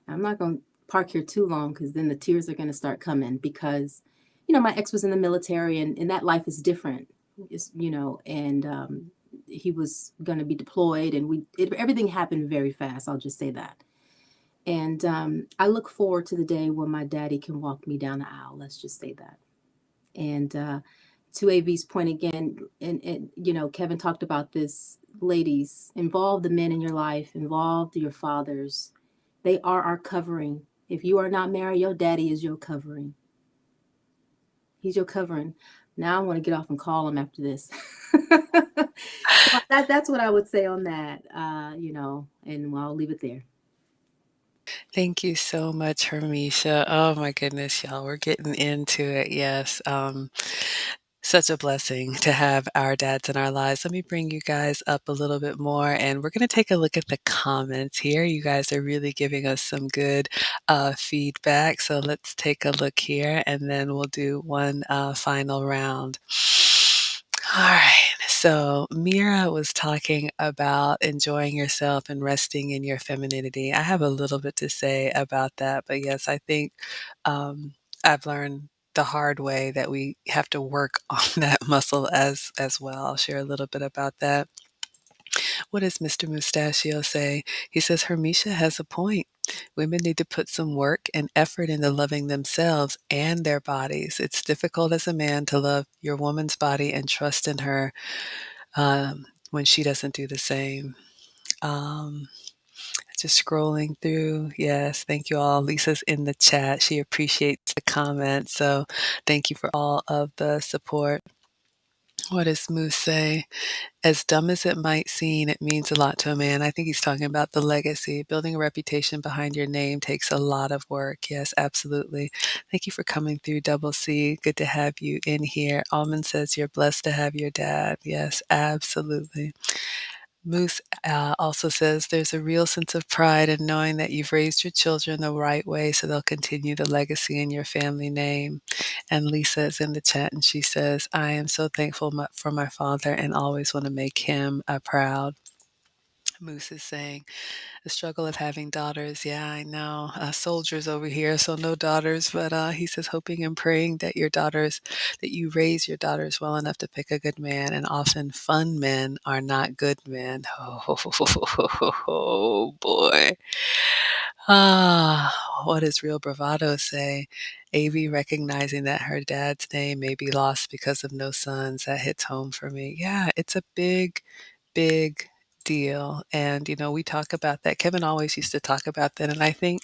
I'm not going to park here too long because then the tears are going to start coming because, my ex was in the military and that life is different, and he was going to be deployed and everything happened very fast. I'll just say that. And I look forward to the day when my daddy can walk me down the aisle. Let's just say that. And to AV's point again, and Kevin talked about this, ladies, involve the men in your life, involve your fathers. They are our covering. If you are not married, your daddy is your covering. He's your covering. Now I want to get off and call him after this. So that's what I would say on that, and I'll leave it there. Thank you so much, Hermisha. Oh my goodness, y'all, we're getting into it. Yes. Such a blessing to have our dads in our lives. Let me bring you guys up a little bit more, and we're going to take a look at the comments here. You guys are really giving us some good feedback. So let's take a look here, and then we'll do one final round. All right. So Mira was talking about enjoying yourself and resting in your femininity. I have a little bit to say about that, but yes, I think I've learned the hard way that we have to work on that muscle as well. I'll share a little bit about that. What does Mr. Mustachio say? He says Hermisha has a point. Women need to put some work and effort into loving themselves and their bodies. It's difficult as a man to love your woman's body and trust in her when she doesn't do the same. Just scrolling through. Yes, thank you all. Lisa's in the chat. She appreciates the comments. So thank you for all of the support. What does Moose say? As dumb as it might seem, it means a lot to a man. I think he's talking about the legacy. Building a reputation behind your name takes a lot of work. Yes, absolutely. Thank you for coming through, Double C. Good to have you in here. Almond says you're blessed to have your dad. Yes, absolutely. Moose also says there's a real sense of pride in knowing that you've raised your children the right way so they'll continue the legacy in your family name. And Lisa is in the chat and she says, I am so thankful for my father and always want to make him proud. Moose is saying, the struggle of having daughters. Yeah, I know. Soldiers over here, so no daughters. But he says, hoping and praying that that you raise your daughters well enough to pick a good man. And often fun men are not good men. Oh, boy. What does real bravado say? Avi recognizing that her dad's name may be lost because of no sons. That hits home for me. Yeah, it's a big, big deal. And, we talk about that. Kevin always used to talk about that. And I think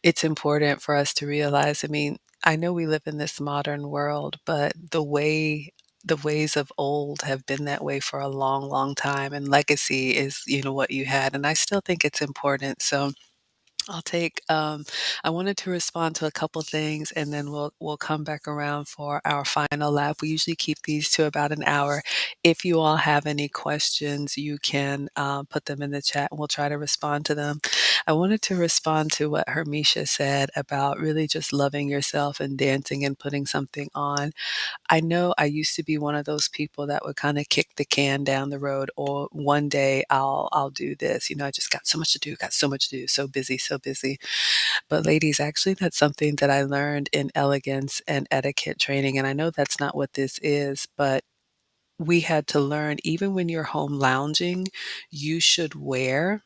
it's important for us to realize, I mean, I know we live in this modern world, but the ways of old have been that way for a long, long time. And legacy is, what you had. And I still think it's important. So I'll take I wanted to respond to a couple things and then we'll come back around for our final lap. We usually keep these to about an hour. If you all have any questions, you can put them in the chat and we'll try to respond to them. I wanted to respond to what Hermisha said about really just loving yourself and dancing and putting something on. I know I used to be one of those people that would kind of kick the can down the road, or one day I'll do this. I just got so much to do, got so much to do, so busy, so busy. But ladies, actually that's something that I learned in elegance and etiquette training. And I know that's not what this is, but we had to learn even when you're home lounging, you should wear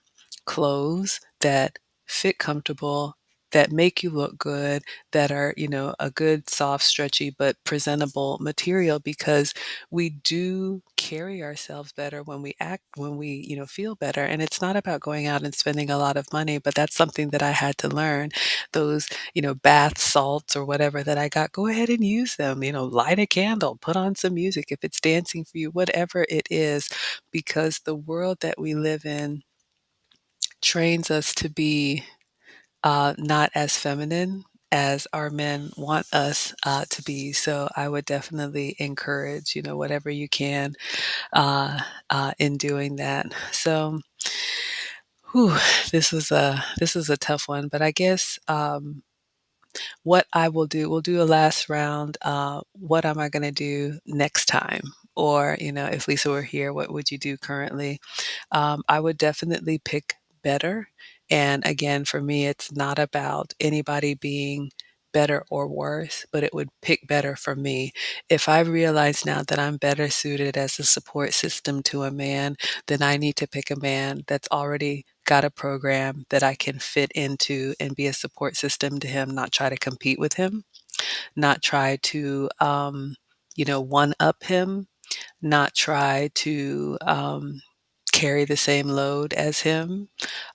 clothes that fit comfortable, that make you look good, that are, a good, soft, stretchy, but presentable material because we do carry ourselves better when we act, when we, feel better. And it's not about going out and spending a lot of money, but that's something that I had to learn. Those, bath salts or whatever that I got, go ahead and use them, light a candle, put on some music if it's dancing for you, whatever it is, because the world that we live in trains us to be not as feminine as our men want us to be. So I would definitely encourage, whatever you can in doing that. So, whew, this is a tough one, but I guess what I will do, we'll do a last round. What am I going to do next time? Or, if Lisa were here, what would you do currently? I would definitely pick better. And again, for me, it's not about anybody being better or worse, but it would pick better for me. If I realize now that I'm better suited as a support system to a man, then I need to pick a man that's already got a program that I can fit into and be a support system to him, not try to compete with him, not try to, one up him, not try to carry the same load as him,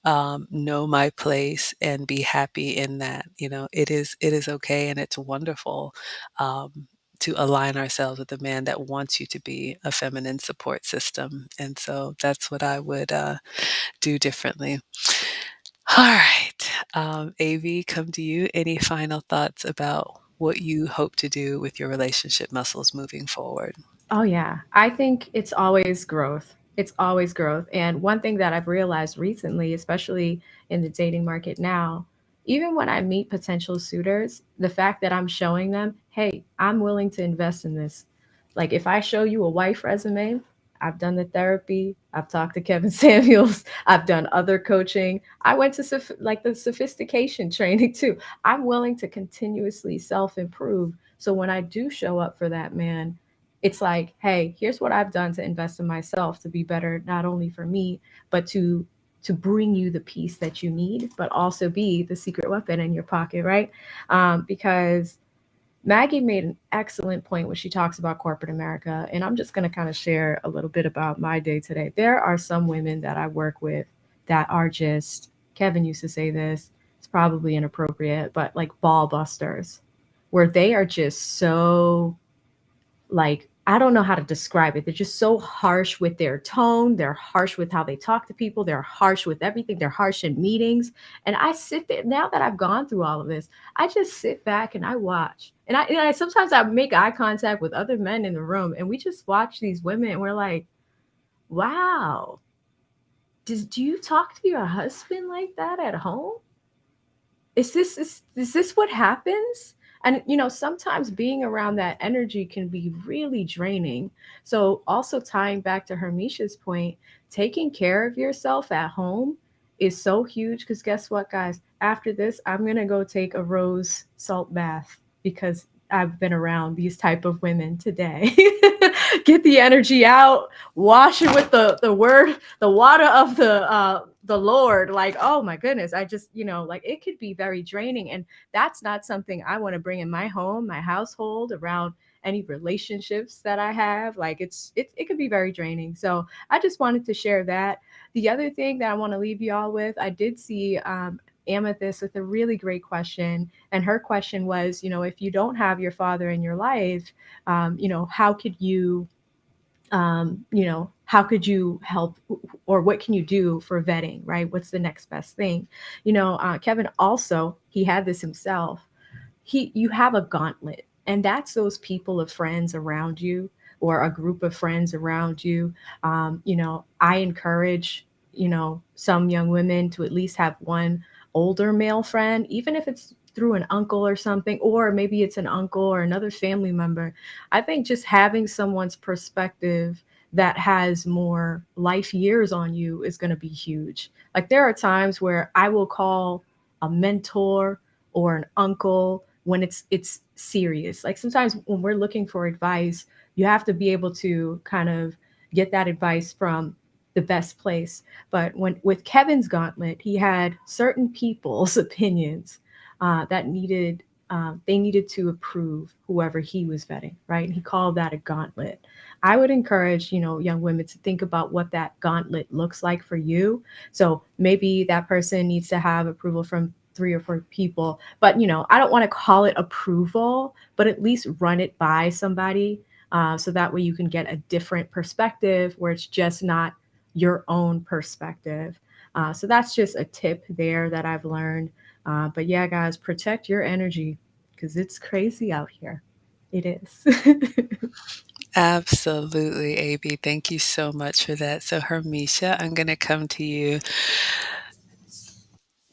know my place and be happy in that. It is okay and it's wonderful to align ourselves with a man that wants you to be a feminine support system. And so that's what I would do differently. All right. AV, come to you. Any final thoughts about what you hope to do with your relationship muscles moving forward? Oh, yeah. I think it's always growth. It's always growth. And one thing that I've realized recently, especially in the dating market now, even when I meet potential suitors, the fact that I'm showing them, hey, I'm willing to invest in this. Like if I show you a wife resume, I've done the therapy, I've talked to Kevin Samuels, I've done other coaching. I went to like the sophistication training too. I'm willing to continuously self improve. So when I do show up for that man, it's like, hey, here's what I've done to invest in myself to be better, not only for me, but to bring you the peace that you need, but also be the secret weapon in your pocket, right? Because Maggie made an excellent point when she talks about corporate America. And I'm just going to kind of share a little bit about my day today. There are some women that I work with that are just Kevin used to say this, it's probably inappropriate, but like ball busters, where they are just so like, I don't know how to describe it. They're just so harsh with their tone. They're harsh with how they talk to people. They're harsh with everything. They're harsh in meetings. And I sit there now that I've gone through all of this. I just sit back and I watch. And I sometimes I make eye contact with other men in the room, and we just watch these women, and we're like, wow, do you talk to your husband like that at home? Is this what happens? And sometimes being around that energy can be really draining. So also tying back to Hermesha's point, taking care of yourself at home is so huge, because guess what, guys? After this, I'm gonna go take a rose salt bath, because I've been around these type of women today. Get the energy out, wash it with the word, the water of the Lord. Like, oh my goodness, I just, like, it could be very draining, and that's not something I want to bring in my home, my household, around any relationships that I have. Like, it could be very draining. So I just wanted to share that. The other thing that I want to leave you all with, I did see Amethyst with a really great question. And her question was, if you don't have your father in your life, how could you how could you help, or what can you do for vetting, right? What's the next best thing? Kevin also, he had this himself. You have a gauntlet, and that's those people of friends around you, or a group of friends around you. I encourage, some young women to at least have one older male friend, even if it's through an uncle or something, or maybe it's an uncle or another family member. I think just having someone's perspective that has more life years on you is going to be huge. Like, there are times where I will call a mentor or an uncle when it's serious. Like, sometimes when we're looking for advice, you have to be able to kind of get that advice from the best place. But when with Kevin's gauntlet, he had certain people's opinions that needed they needed to approve whoever he was vetting, right? And he called that a gauntlet. I would encourage, young women to think about what that gauntlet looks like for you. So maybe that person needs to have approval from 3 or 4 people, but I don't want to call it approval, but at least run it by somebody, so that way you can get a different perspective where it's just not your own perspective. So that's just a tip there that I've learned. But yeah, guys, protect your energy, because it's crazy out here. It is. Absolutely, AB. Thank you so much for that. So, Hermisha, I'm going to come to you.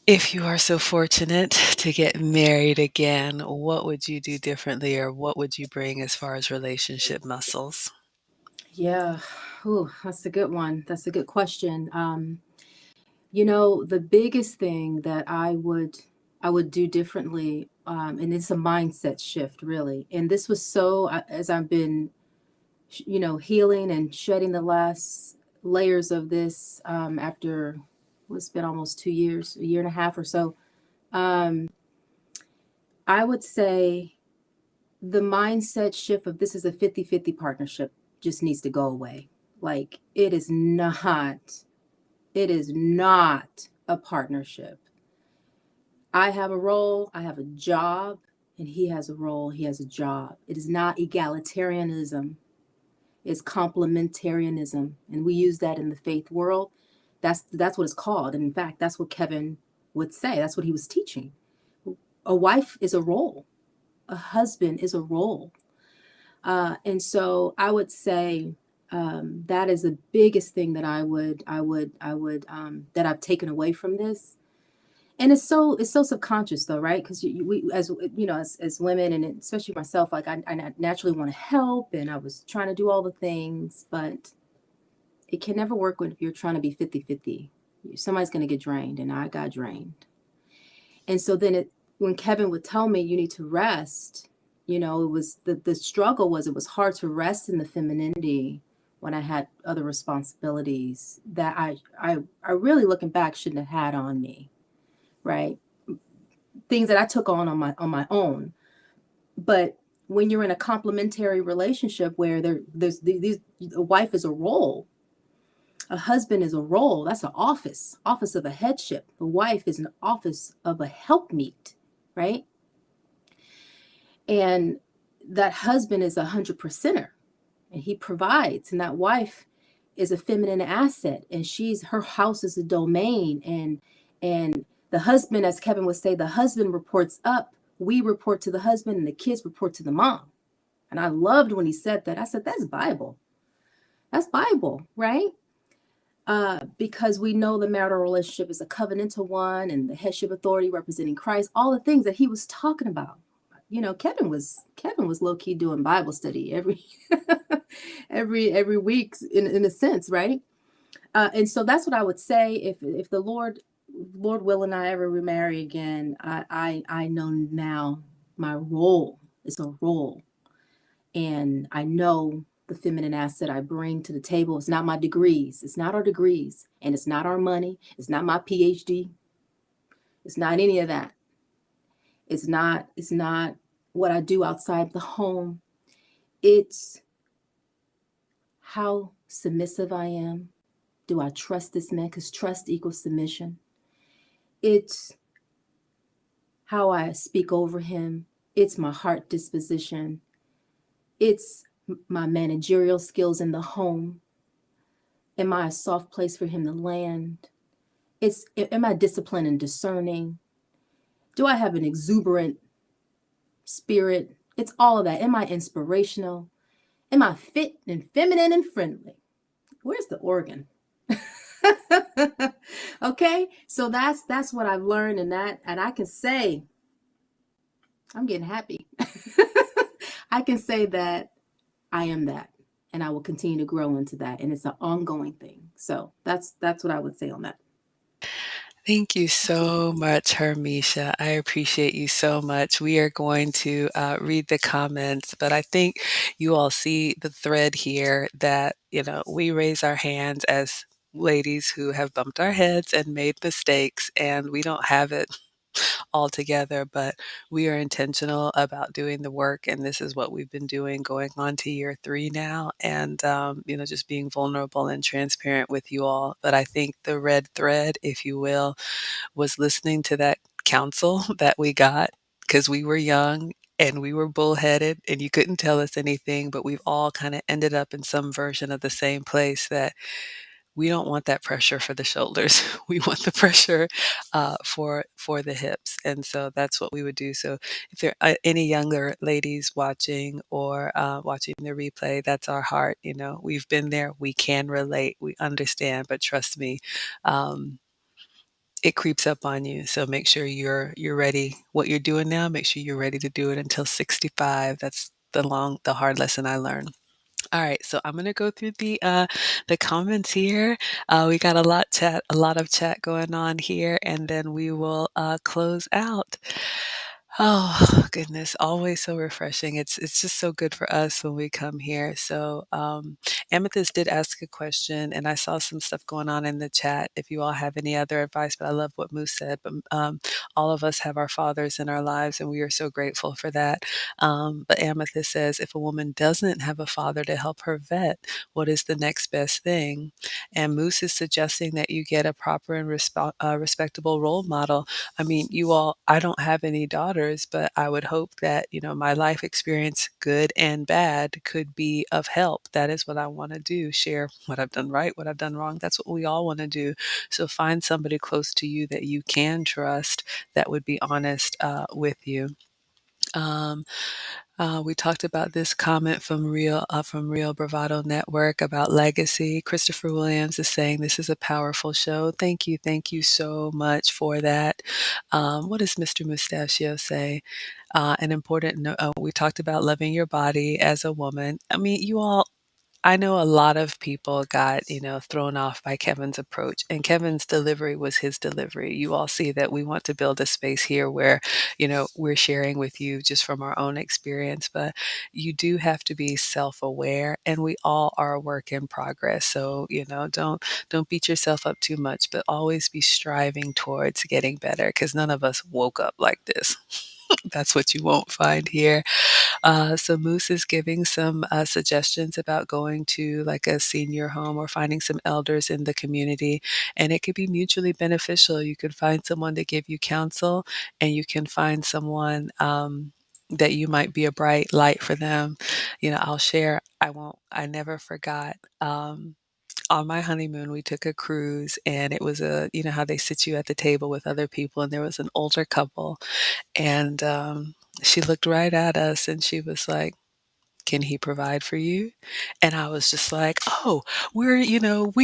If you are so fortunate to get married again, what would you do differently, or what would you bring as far as relationship muscles? Yeah. Ooh, that's a good one. That's a good question. The biggest thing that I would do differently, and it's a mindset shift, really. And this was so, as I've been, healing and shedding the last layers of this, after what's been almost 2 years, a year and a half or so. Um, I would say the mindset shift of this is a 50-50 partnership just needs to go away. Like, it is not a partnership. I have a role, I have a job, and he has a role, he has a job. It is not egalitarianism, it's complementarianism. And we use that in the faith world. That's what it's called. And in fact, that's what Kevin would say. That's what he was teaching. A wife is a role, a husband is a role. And so I would say, that is the biggest thing that that I've taken away from this. And it's so subconscious though, right? Because we, as as women, and especially myself, like I naturally want to help, and I was trying to do all the things, but it can never work when if you're trying to be 50-50. Somebody's going to get drained, and I got drained. And so then when Kevin would tell me you need to rest, it was the struggle was it was hard to rest in the femininity when I had other responsibilities that I really, looking back, shouldn't have had on me, right? Things that I took on my own. But when you're in a complementary relationship where there's these, a wife is a role, A husband is a role. That's an office of a headship. The wife is an office of a helpmeet, right? And that husband is 100%er, and he provides, and that wife is a feminine asset, and her house is a domain, and the husband, as Kevin would say, the husband reports up, we report to the husband, and the kids report to the mom. And I loved when he said that. I said, that's Bible. That's Bible, right? Because we know the marital relationship is a covenantal one, and the headship authority representing Christ, all the things that he was talking about. You know, Kevin was low-key doing Bible study every every week in a sense, right? And so that's what I would say. If the Lord will and I ever remarry again, I know now my role is a role, and I know the feminine asset I bring to the table. It's not my degrees. It's not our degrees, and it's not our money. It's not my PhD. It's not any of that. It's not what I do outside the home. It's how submissive I am. Do I trust this man? Because trust equals submission. It's how I speak over him. It's my heart disposition. It's my managerial skills in the home. Am I a soft place for him to land? Am I disciplined and discerning? Do I have an exuberant spirit? It's all of that. Am I inspirational? Am I fit and feminine and friendly? Where's the organ? Okay, so that's what I've learned, and I can say I'm getting happy. I can say that I am that, and I will continue to grow into that, and it's an ongoing thing. So that's what I would say on that. Thank you so much, Hermisha. I appreciate you so much. We are going to read the comments, but I think you all see the thread here that, we raise our hands as ladies who have bumped our heads and made mistakes, and we don't have it all together, but we are intentional about doing the work. And this is what we've been doing going on to year 3 now. And, just being vulnerable and transparent with you all. But I think the red thread, if you will, was listening to that counsel that we got because we were young and we were bullheaded and you couldn't tell us anything, but we've all kind of ended up in some version of the same place that we don't want that pressure for the shoulders. We want the pressure for the hips, and so that's what we would do. So, if there are any younger ladies watching or watching the replay, that's our heart. We've been there. We can relate. We understand. But trust me, it creeps up on you. So make sure you're ready. What you're doing now, make sure you're ready to do it until 65. That's the hard lesson I learned. All right, so I'm gonna go through the comments here. We got a lot of chat going on here, and then we will close out. Oh goodness, always so refreshing. It's just so good for us when we come here. So Amethyst did ask a question, and I saw some stuff going on in the chat. If you all have any other advice, but I love what Moose said. But all of us have our fathers in our lives, and we are so grateful for that. But Amethyst says, if a woman doesn't have a father to help her vet, what is the next best thing? And Moose is suggesting that you get a proper and respectable role model. I mean, I don't have any daughters, but I would hope that, my life experience, good and bad, could be of help. That is what I want to do, share what I've done right, what I've done wrong. That's what we all want to do. So find somebody close to you that you can trust that would be honest with you. We talked about this comment from Real Bravado Network about legacy. Christopher Williams is saying this is a powerful show. Thank you so much for that. What does Mr. Mustachio say? An important note. We talked about loving your body as a woman. I mean, I know a lot of people got, thrown off by Kevin's approach, and Kevin's delivery was his delivery. You all see that we want to build a space here where, we're sharing with you just from our own experience, but you do have to be self-aware, and we all are a work in progress. So, don't beat yourself up too much, but always be striving towards getting better because none of us woke up like this. That's what you won't find here. So Moose is giving some suggestions about going to like a senior home or finding some elders in the community, and it could be mutually beneficial. You could find someone to give you counsel, and you can find someone that you might be a bright light for them. I'll share. I never forgot. On my honeymoon, we took a cruise, and it was how they sit you at the table with other people, and there was an older couple, and she looked right at us, and she was like, "Can he provide for you?" And I was just like, "Oh, we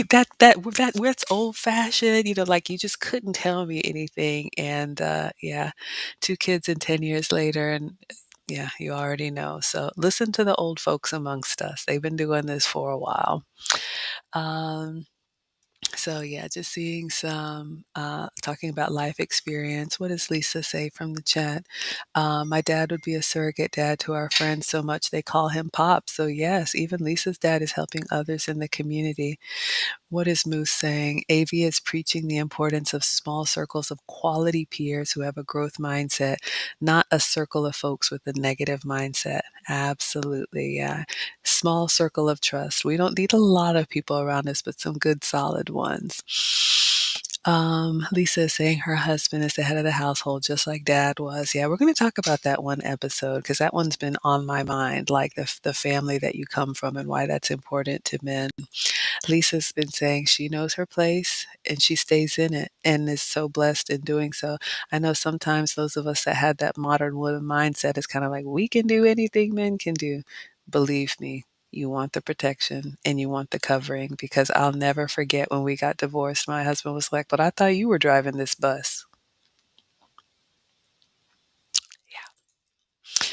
that's old fashioned, like you just couldn't tell me anything." And yeah, 2 kids and 10 years later, and yeah, you already know. So listen to the old folks amongst us. They've been doing this for a while. Um, so yeah, just seeing some talking about life experience. What does Lisa say from the chat? My dad would be a surrogate dad to our friends so much they call him Pop. So yes, even Lisa's dad is helping others in the community. What is Moose saying? AV is preaching the importance of small circles of quality peers who have a growth mindset, not a circle of folks with a negative mindset. Absolutely, yeah. Small circle of trust. We don't need a lot of people around us, but some good solid ones. Lisa is saying her husband is the head of the household, just like dad was. Yeah, we're going to talk about that one episode because that one's been on my mind, like the family that you come from and why that's important to men. Lisa's been saying she knows her place and she stays in it and is so blessed in doing so. I know sometimes those of us that had that modern woman mindset is kind of like, we can do anything men can do. Believe me, you want the protection and you want the covering because I'll never forget when we got divorced. My husband was like, "But I thought you were driving this bus." Yeah.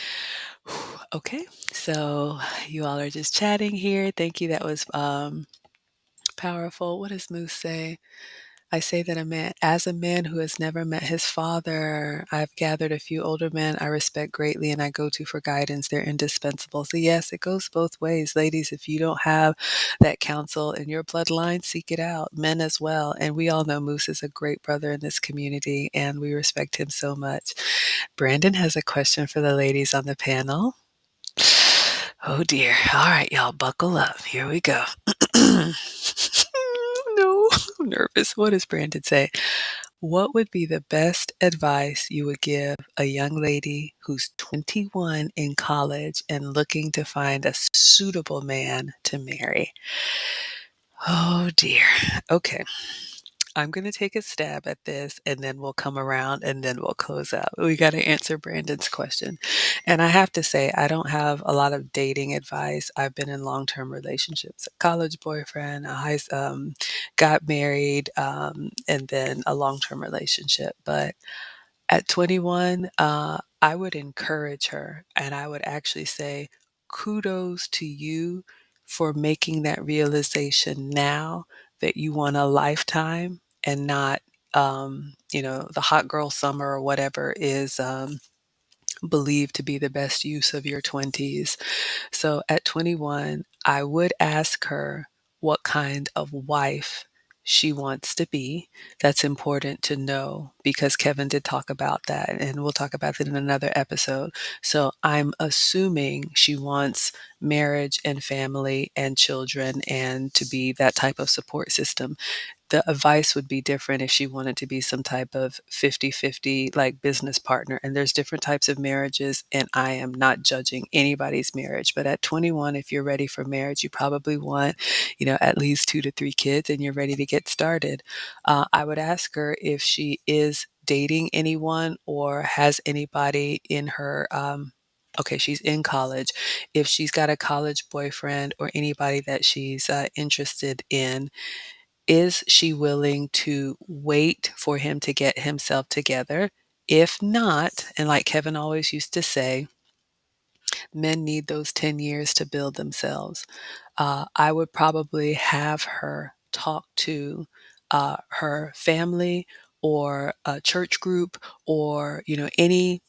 Okay, so you all are just chatting here. Thank you. That was powerful. What does Moose say? I say that as a man who has never met his father, I've gathered a few older men I respect greatly and I go to for guidance. They're indispensable. So yes, it goes both ways. Ladies, if you don't have that counsel in your bloodline, seek it out. Men as well. And we all know Moose is a great brother in this community and we respect him so much. Brandon has a question for the ladies on the panel. Oh dear. All right, y'all, buckle up. Here we go. No, I'm nervous. What does Brandon say? What would be the best advice you would give a young lady who's 21 in college and looking to find a suitable man to marry? Oh dear. Okay. I'm going to take a stab at this and then we'll come around and then we'll close out. We got to answer Brandon's question. And I have to say, I don't have a lot of dating advice. I've been in long term relationships, a college boyfriend, got married, and then a long term relationship. But at 21, I would encourage her and I would actually say, kudos to you for making that realization now that you want a lifetime and not, the hot girl summer or whatever is believed to be the best use of your 20s. So at 21, I would ask her what kind of wife she wants to be. That's important to know because Kevin did talk about that, and we'll talk about that in another episode. So I'm assuming she wants marriage and family and children and to be that type of support system. The advice would be different if she wanted to be some type of 50-50 like business partner. And there's different types of marriages, and I am not judging anybody's marriage. But at 21, if you're ready for marriage, you probably want, at least 2 to 3 kids, and you're ready to get started. I would ask her if she is dating anyone or has anybody in her. Okay, she's in college. If she's got a college boyfriend or anybody that she's interested in, is she willing to wait for him to get himself together? If not, and like Kevin always used to say, men need those 10 years to build themselves. I would probably have her talk to her family or a church group or, any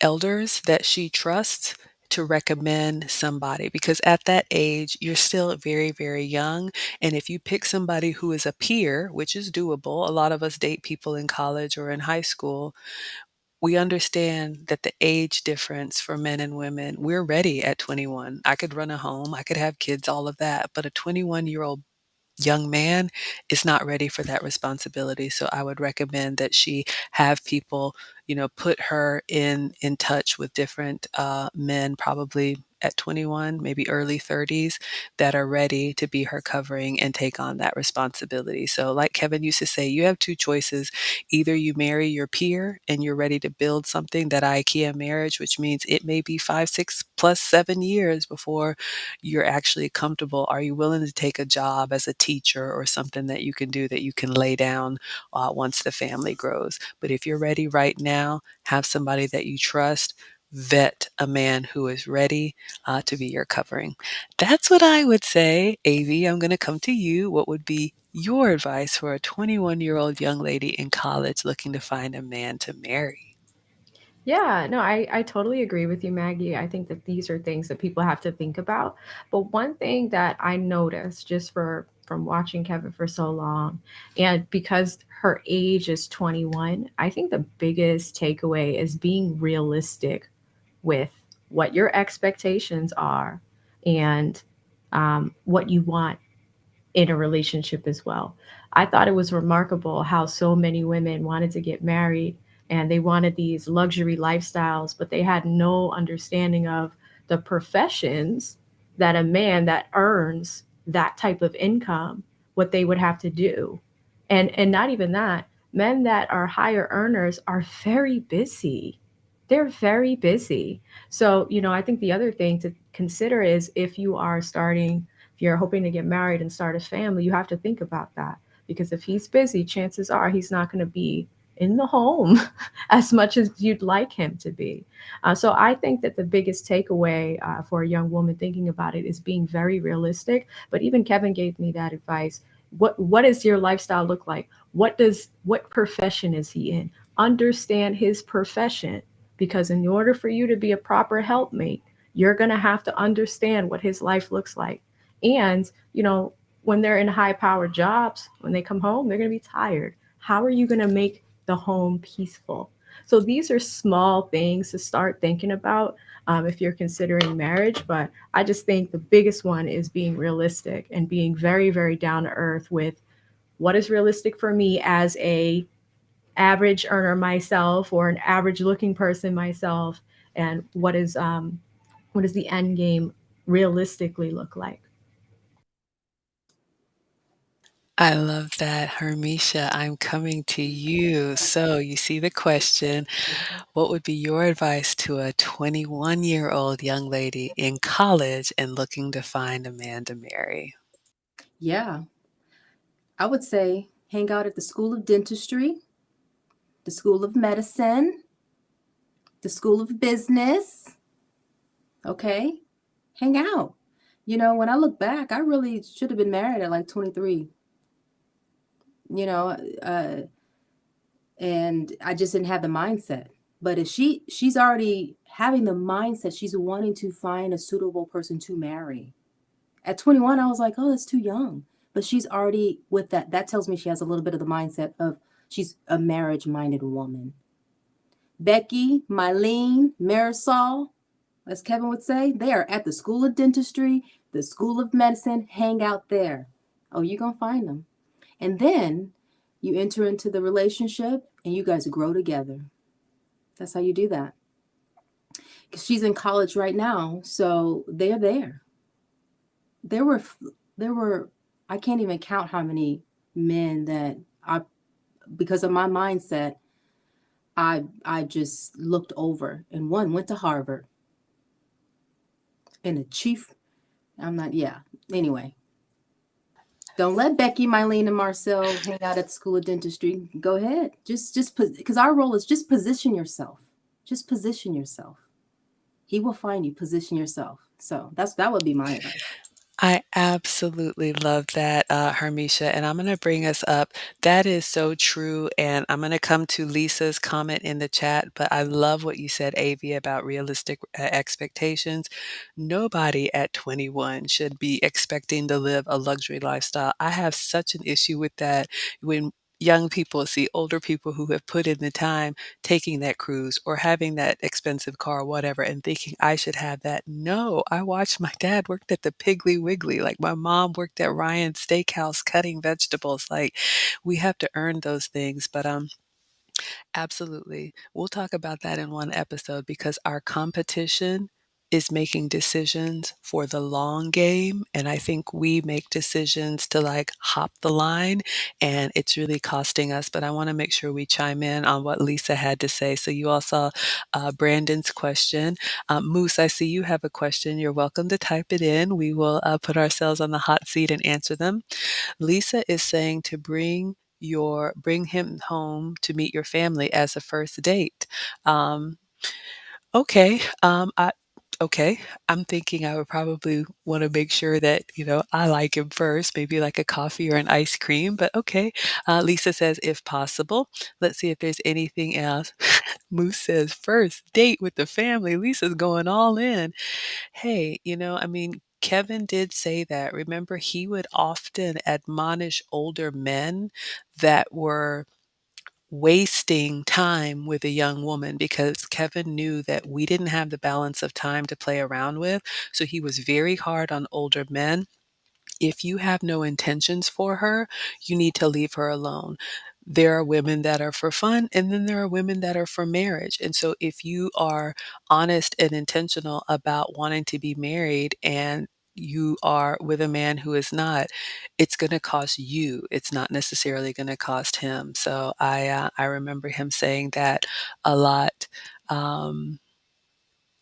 elders that she trusts to recommend somebody because at that age you're still very very young, and if you pick somebody who is a peer, which is doable, a lot of us date people in college or in high school, we understand that the age difference for men and women, we're ready at 21. I could run a home, I could have kids, all of that, but a 21-year-old young man is not ready for that responsibility. So I would recommend that she have people, put her in touch with different men, probably at 21, maybe early 30s, that are ready to be her covering and take on that responsibility. So, like Kevin used to say, you have two choices. Either you marry your peer and you're ready to build something, that IKEA marriage, which means it may be 5, 6 plus 7 years before you're actually comfortable. Are you willing to take a job as a teacher or something that you can do, that you can lay down once the family grows? But if you're ready right now, have somebody that you trust. Vet a man who is ready to be your covering. That's what I would say. Avi, I'm going to come to you. What would be your advice for a 21-year-old young lady in college looking to find a man to marry? Yeah, no, I totally agree with you, Maggie. I think that these are things that people have to think about. But one thing that I noticed just from watching Kevin for so long, and because her age is 21, I think the biggest takeaway is being realistic with what your expectations are and what you want in a relationship as well. I thought it was remarkable how so many women wanted to get married and they wanted these luxury lifestyles, but they had no understanding of the professions that a man that earns that type of income, what they would have to do. And not even that, men that are higher earners are very busy. They're very busy. So, I think the other thing to consider is if you're hoping to get married and start a family, you have to think about that. Because if he's busy, chances are he's not going to be in the home as much as you'd like him to be. So I think that the biggest takeaway for a young woman thinking about it is being very realistic. But even Kevin gave me that advice. What does your lifestyle look like? What profession is he in? Understand his profession, because in order for you to be a proper helpmate, you're going to have to understand what his life looks like. And, when they're in high powered jobs, when they come home, they're going to be tired. How are you going to make the home peaceful? So these are small things to start thinking about if you're considering marriage. But I just think the biggest one is being realistic and being very, very down to earth with what is realistic for me as a average earner myself or an average looking person myself, and what does the end game realistically look like. I love that, Hermisha. I'm coming to you. So, you see the question, what would be your advice to a 21-year-old young lady in college and looking to find a man to marry? Yeah, I would say hang out at the School of Dentistry, the School of Medicine, the School of Business. Okay, hang out. When I look back, I really should have been married at like 23. You know, uh, and I just didn't have the mindset. But if she's already having the mindset, she's wanting to find a suitable person to marry. At 21, I was like, oh, that's too young. But she's already with that. That tells me she has a little bit of the mindset of she's a marriage-minded woman. Becky, Mylene, Marisol, as Kevin would say, they are at the School of Dentistry, the School of Medicine. Hang out there. Oh, you're going to find them. And then you enter into the relationship and you guys grow together. That's how you do that. Because she's in college right now, so they're there. There were there were I can't even count how many men that I, because of my mindset, I just looked over, and one went to Harvard, and the chief, I'm not, yeah. Anyway, don't let Becky, Mylene, and Marcel hang out at the School of Dentistry. Go ahead. Just because our role is just position yourself. Just position yourself. He will find you. Position yourself. So that would be my advice. I absolutely love that, Hermisha, and I'm going to bring us up. That is so true, and I'm going to come to Lisa's comment in the chat, but I love what you said, Avi, about realistic expectations. Nobody at 21 should be expecting to live a luxury lifestyle. I have such an issue with that. When young people see older people who have put in the time taking that cruise or having that expensive car, whatever, and thinking I should have that. No, I watched my dad worked at the Piggly Wiggly. Like my mom worked at Ryan's Steakhouse cutting vegetables. Like we have to earn those things. But absolutely. We'll talk about that in one episode because our competition is making decisions for the long game. And I think we make decisions to like hop the line and it's really costing us. But I want to make sure we chime in on what Lisa had to say. So you all saw Brandon's question. Moose, I see you have a question. You're welcome to type it in. We will put ourselves on the hot seat and answer them. Lisa is saying to bring him home to meet your family as a first date. Um, okay. Okay. I'm thinking I would probably want to make sure that, I like him first, maybe like a coffee or an ice cream, but okay. Lisa says, if possible. Let's see if there's anything else. Moose says, first date with the family. Lisa's going all in. Hey, I mean, Kevin did say that. Remember, he would often admonish older men that were wasting time with a young woman because Kevin knew that we didn't have the balance of time to play around with. So he was very hard on older men. If you have no intentions for her, you need to leave her alone. There are women that are for fun, and then there are women that are for marriage. And so, if you are honest and intentional about wanting to be married and you are with a man who is not, it's going to cost you. It's not necessarily going to cost him. So I remember him saying that a lot. Um,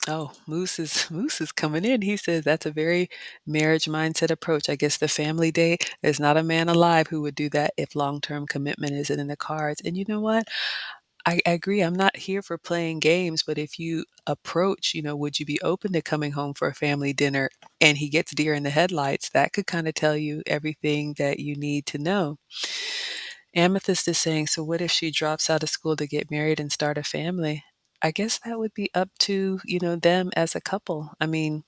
Oh, Moose is coming in. He says that's a very marriage mindset approach. I guess the family date, there's not a man alive who would do that if long-term commitment isn't in the cards. And you know what? I agree. I'm not here for playing games, but if you approach, would you be open to coming home for a family dinner and he gets deer in the headlights, that could kind of tell you everything that you need to know. Amethyst is saying, so what if she drops out of school to get married and start a family? I guess that would be up to, them as a couple. I mean,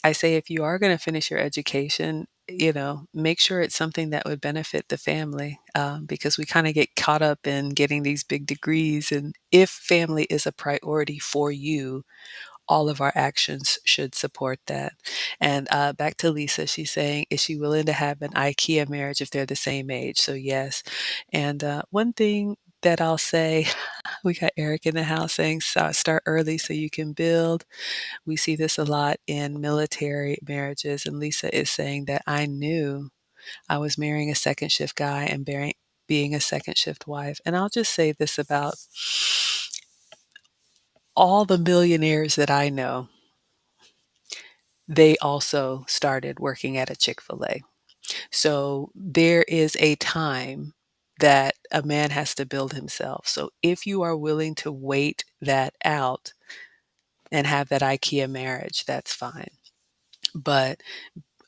I say if you are going to finish your education, make sure it's something that would benefit the family because we kind of get caught up in getting these big degrees. And if family is a priority for you, all of our actions should support that. And back to Lisa, she's saying, is she willing to have an IKEA marriage if they're the same age? So, yes. And one thing that I'll say, we got Eric in the house saying, start early so you can build. We see this a lot in military marriages. And Lisa is saying that I knew I was marrying a second shift guy and being a second shift wife. And I'll just say this about all the millionaires that I know, they also started working at a Chick-fil-A. So there is a time that a man has to build himself. So if you are willing to wait that out and have that IKEA marriage, that's fine. But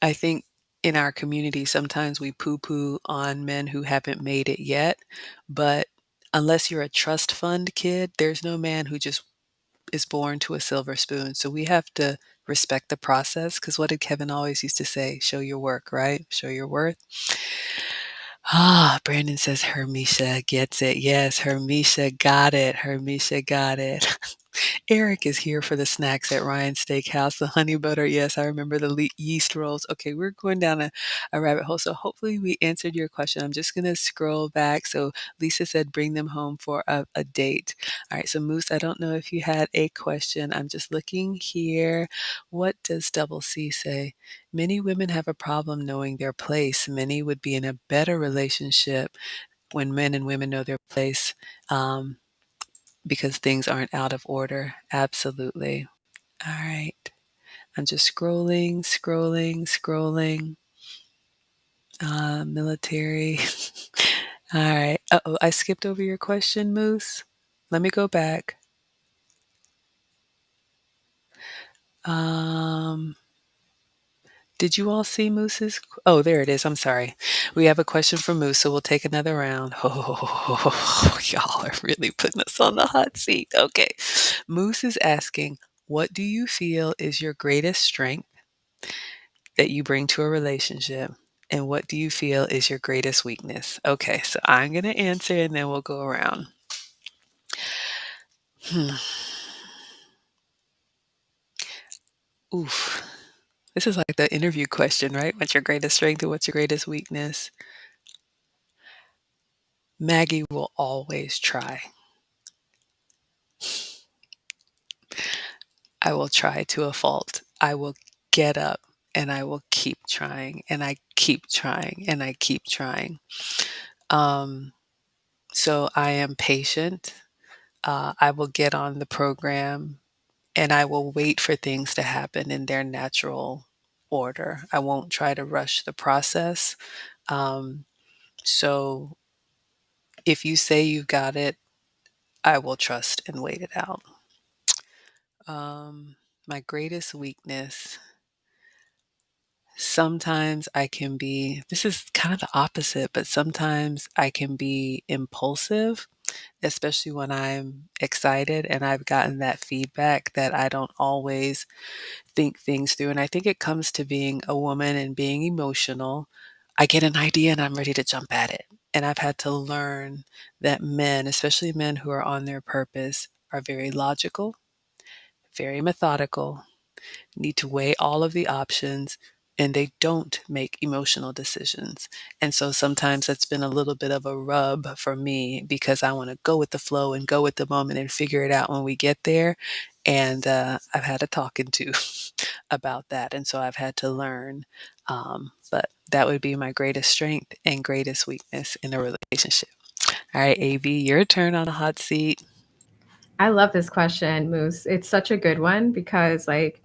I think in our community, sometimes we poo poo on men who haven't made it yet. But unless you're a trust fund kid, there's no man who just is born to a silver spoon. So we have to respect the process because what did Kevin always used to say? Show your work, right? Show your worth. Brandon says Hermisha gets it. Yes, Hermisha got it. Hermisha got it. Eric is here for the snacks at Ryan's Steakhouse. The honey butter, yes, I remember the yeast rolls. Okay, we're going down a rabbit hole. So hopefully we answered your question. I'm just going to scroll back. So Lisa said bring them home for a date. All right, so Moose, I don't know if you had a question. I'm just looking here. What does Double C say? Many women have a problem knowing their place. Many would be in a better relationship when men and women know their place. Because things aren't out of order. Absolutely. All right. I'm just scrolling, scrolling, scrolling. Military. All right. Uh-oh, I skipped over your question, Moose. Let me go back. Um, did you all see Moose's? Oh, there it is. I'm sorry. We have a question from Moose, so we'll take another round. Oh, y'all are really putting us on the hot seat. Okay. Moose is asking, what do you feel is your greatest strength that you bring to a relationship? And what do you feel is your greatest weakness? Okay, so I'm going to answer and then we'll go around. Hmm. Oof. This is like the interview question, right? What's your greatest strength and what's your greatest weakness? Maggie will always try. I will try to a fault. I will get up and I will keep trying and I keep trying and I keep trying. Um, so I am patient. I will get on the program and I will wait for things to happen in their natural order. I won't try to rush the process. Um, so if you say you've got it, I will trust and wait it out. My greatest weakness, sometimes I can be, this is kind of the opposite, but sometimes I can be impulsive, especially when I'm excited and I've gotten that feedback that I don't always think things through. And I think it comes to being a woman and being emotional. I get an idea and I'm ready to jump at it. And I've had to learn that men, especially men who are on their purpose, are very logical, very methodical, need to weigh all of the options, and they don't make emotional decisions. And so sometimes that's been a little bit of a rub for me because I want to go with the flow and go with the moment and figure it out when we get there. And I've had a talking to about that. And so I've had to learn. But that would be my greatest strength and greatest weakness in a relationship. All right, AV, your turn on the hot seat. I love this question, Moose. It's such a good one because, like,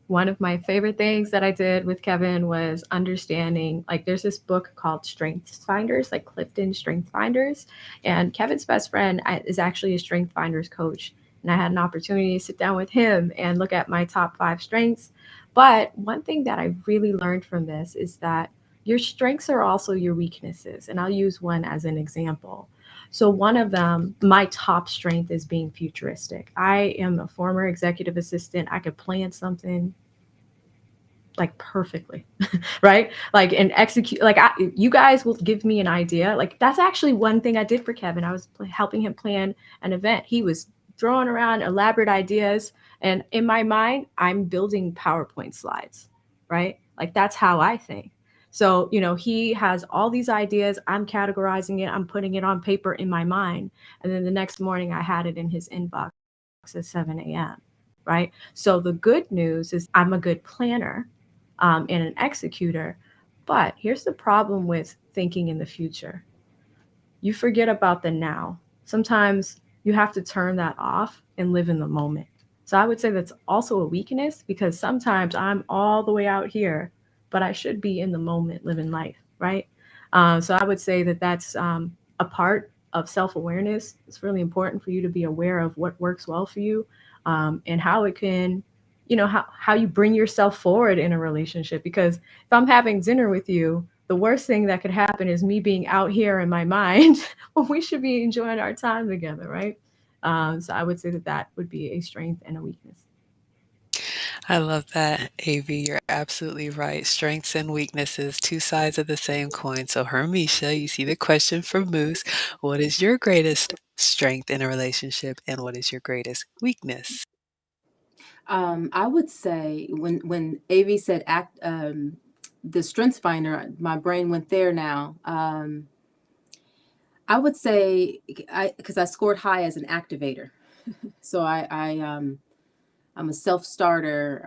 one of my favorite things that I did with Kevin was understanding. Like, there's this book called Strengths Finders, like Clifton Strength Finders, and Kevin's best friend is actually a Strength Finders coach. And I had an opportunity to sit down with him and look at my top 5 strengths. But one thing that I really learned from this is that your strengths are also your weaknesses. And I'll use one as an example. So, one of them, my top strength is being futuristic. I am a former executive assistant. I could plan something like perfectly, right? Like, and execute, like, you guys will give me an idea. Like, that's actually one thing I did for Kevin. I was helping him plan an event. He was throwing around elaborate ideas. And in my mind, I'm building PowerPoint slides, right? Like, that's how I think. So, he has all these ideas. I'm categorizing it, I'm putting it on paper in my mind. And then the next morning, I had it in his inbox at 7 a.m. Right. So, the good news is I'm a good planner and an executor. But here's the problem with thinking in the future: you forget about the now. Sometimes you have to turn that off and live in the moment. So I would say that's also a weakness because sometimes I'm all the way out here, but I should be in the moment living life, right? So I would say that that's a part of self awareness. It's really important for you to be aware of what works well for you and how it can, how you bring yourself forward in a relationship. Because if I'm having dinner with you, the worst thing that could happen is me being out here in my mind when we should be enjoying our time together, right? So I would say that that would be a strength and a weakness. I love that, AV. You're absolutely right. Strengths and weaknesses, two sides of the same coin. So, Hermisha, you see the question from Moose. What is your greatest strength in a relationship, and what is your greatest weakness? I would say when AV said the Strengths Finder, my brain went there now. I would say because I scored high as an activator, so I'm a self starter,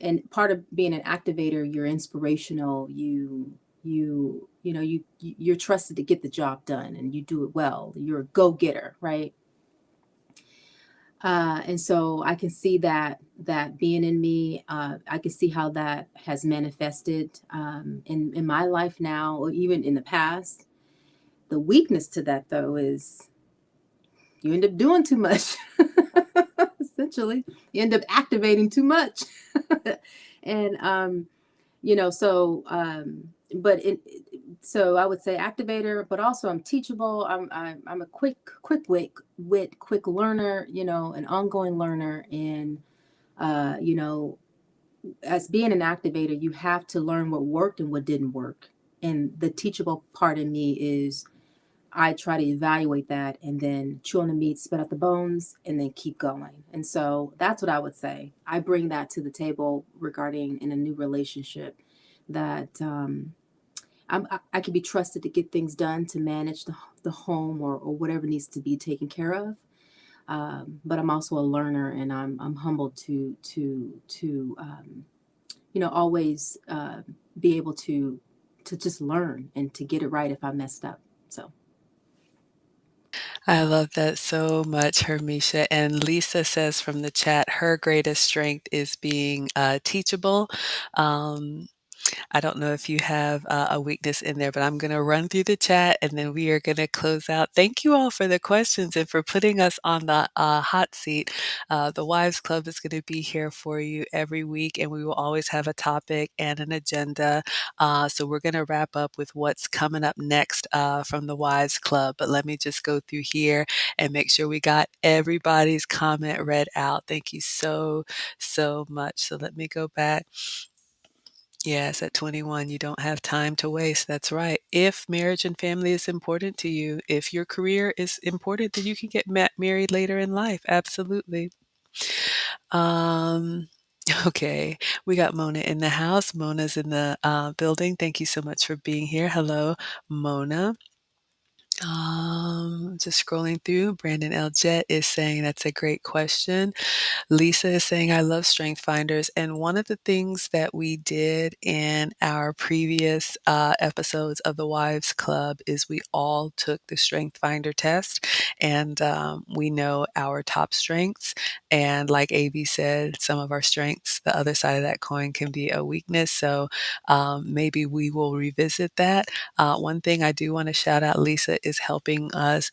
and part of being an activator, you're inspirational. You're trusted to get the job done, and you do it well. You're a go getter, right? And so I can see that being in me. I can see how that has manifested in my life now, or even in the past. The weakness to that, though, is you end up doing too much. Essentially, you end up activating too much, and but so I would say activator, but also I'm teachable. I'm a quick learner, an ongoing learner, and uh, you know, as being an activator, you have to learn what worked and what didn't work. And the teachable part in me is I try to evaluate that and then chew on the meat, spit out the bones, and then keep going. And so that's what I would say. I bring that to the table regarding in a new relationship that I can be trusted to get things done, to manage the home or whatever needs to be taken care of. But I'm also a learner, and I'm humbled to always be able to just learn and to get it right if I messed up. So I love that so much, Hermisha. And Lisa says from the chat, her greatest strength is being teachable. Um, I don't know if you have a weakness in there, but I'm going to run through the chat and then we are going to close out. Thank you all for the questions and for putting us on the hot seat. The Wives Club is going to be here for you every week, and we will always have a topic and an agenda. So we're going to wrap up with what's coming up next from the Wives Club. But let me just go through here and make sure we got everybody's comment read out. Thank you so, so much. So let me go back. Yes, at 21, you don't have time to waste. That's right. If marriage and family is important to you, if your career is important, then you can get married later in life. Absolutely. Um, okay, we got Mona in the house. Mona's in the building. Thank you so much for being here. Hello, Mona. Just scrolling through. Brandon L. Jet is saying that's a great question. Lisa is saying, I love strength finders. And one of the things that we did in our previous episodes of the Wives Club is we all took the strength finder test, and we know our top strengths. And like AB said, some of our strengths, the other side of that coin can be a weakness. So maybe we will revisit that. One thing I do want to shout out, Lisa is helping us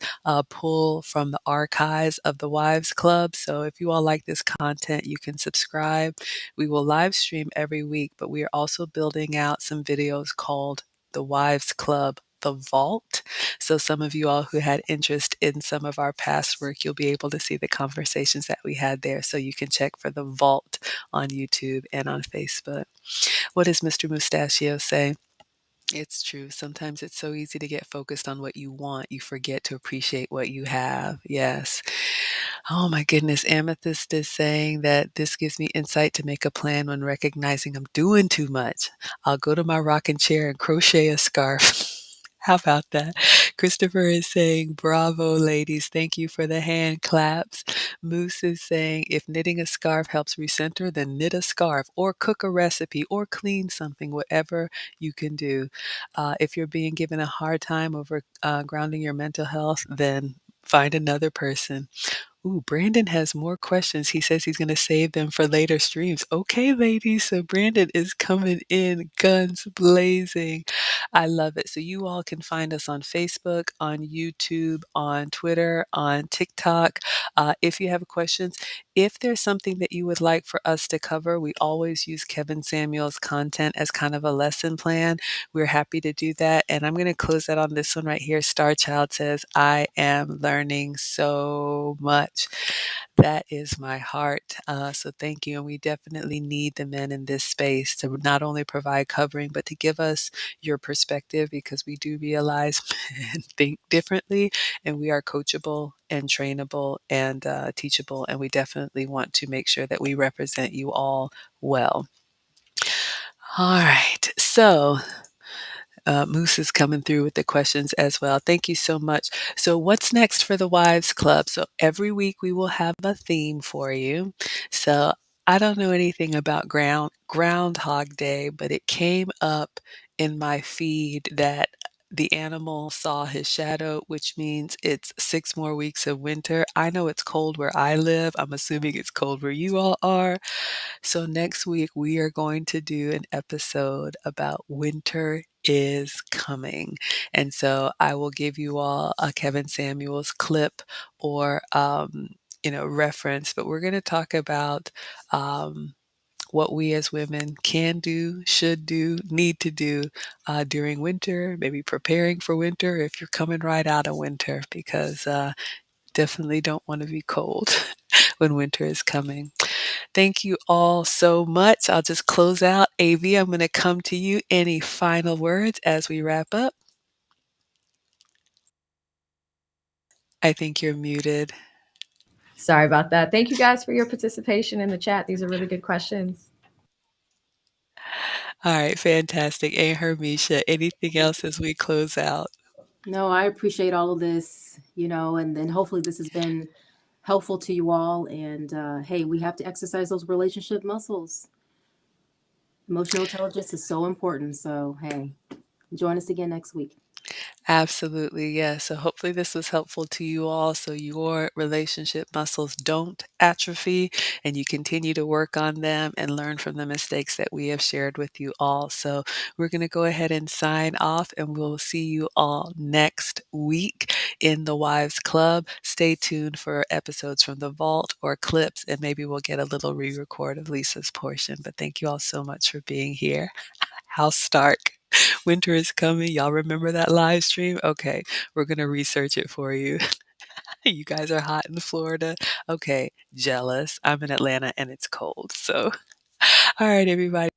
pull from the archives of the Wives Club. So if you all like this content, you can subscribe. We will live stream every week, but we are also building out some videos called the Wives Club, the Vault. So some of you all who had interest in some of our past work, you'll be able to see the conversations that we had there. So you can check for the Vault on YouTube and on Facebook. What does Mr. Mustachio say? It's true. Sometimes it's so easy to get focused on what you want. You forget to appreciate what you have. Yes. Oh my goodness. Amethyst is saying that this gives me insight to make a plan when recognizing I'm doing too much. I'll go to my rocking chair and crochet a scarf. How about that? Christopher is saying, bravo, ladies. Thank you for the hand claps. Moose is saying, if knitting a scarf helps recenter, then knit a scarf or cook a recipe or clean something, whatever you can do. If you're being given a hard time over grounding your mental health, then find another person. Ooh, Brandon has more questions. He says he's going to save them for later streams. Okay, ladies. So Brandon is coming in guns blazing. I love it. So you all can find us on Facebook, on YouTube, on Twitter, on TikTok. If you have questions, if there's something that you would like for us to cover, we always use Kevin Samuel's content as kind of a lesson plan. We're happy to do that. And I'm going to close that on this one right here. Star Child says, I am learning so much. That is my heart. So thank you. And we definitely need the men in this space to not only provide covering, but to give us your perspective, because we do realize and think differently, and we are coachable and trainable and teachable. And we definitely want to make sure that we represent you all well. All right. So Moose is coming through with the questions as well. Thank you so much. So, what's next for the Wives Club? So, every week we will have a theme for you. So, I don't know anything about Groundhog Day, but it came up in my feed that the animal saw his shadow, which means it's 6 more weeks of winter. I know it's cold where I live. I'm assuming it's cold where you all are. So next week, we are going to do an episode about winter is coming. And so I will give you all a Kevin Samuels clip or, reference, but we're going to talk about what we as women can do, should do, need to do during winter, maybe preparing for winter if you're coming right out of winter, because definitely don't want to be cold when winter is coming. Thank you all so much. I'll just close out. AV, I'm going to come to you. Any final words as we wrap up? I think you're muted. Sorry about that. Thank you guys for your participation in the chat. These are really good questions. All right, fantastic. And Hermisha, anything else as we close out? No, I appreciate all of this, and then hopefully this has been helpful to you all. And hey, we have to exercise those relationship muscles. Emotional intelligence is so important. So, hey, join us again next week. Absolutely, yes. So hopefully this was helpful to you all so your relationship muscles don't atrophy and you continue to work on them and learn from the mistakes that we have shared with you all. So we're going to go ahead and sign off and we'll see you all next week in the Wives Club. Stay tuned for episodes from the vault or clips and maybe we'll get a little re-record of Lisa's portion. But thank you all so much for being here. House Stark. Winter is coming. Y'all remember that live stream? Okay, we're going to research it for you. You guys are hot in Florida. Okay, jealous. I'm in Atlanta and it's cold. So, all right, everybody.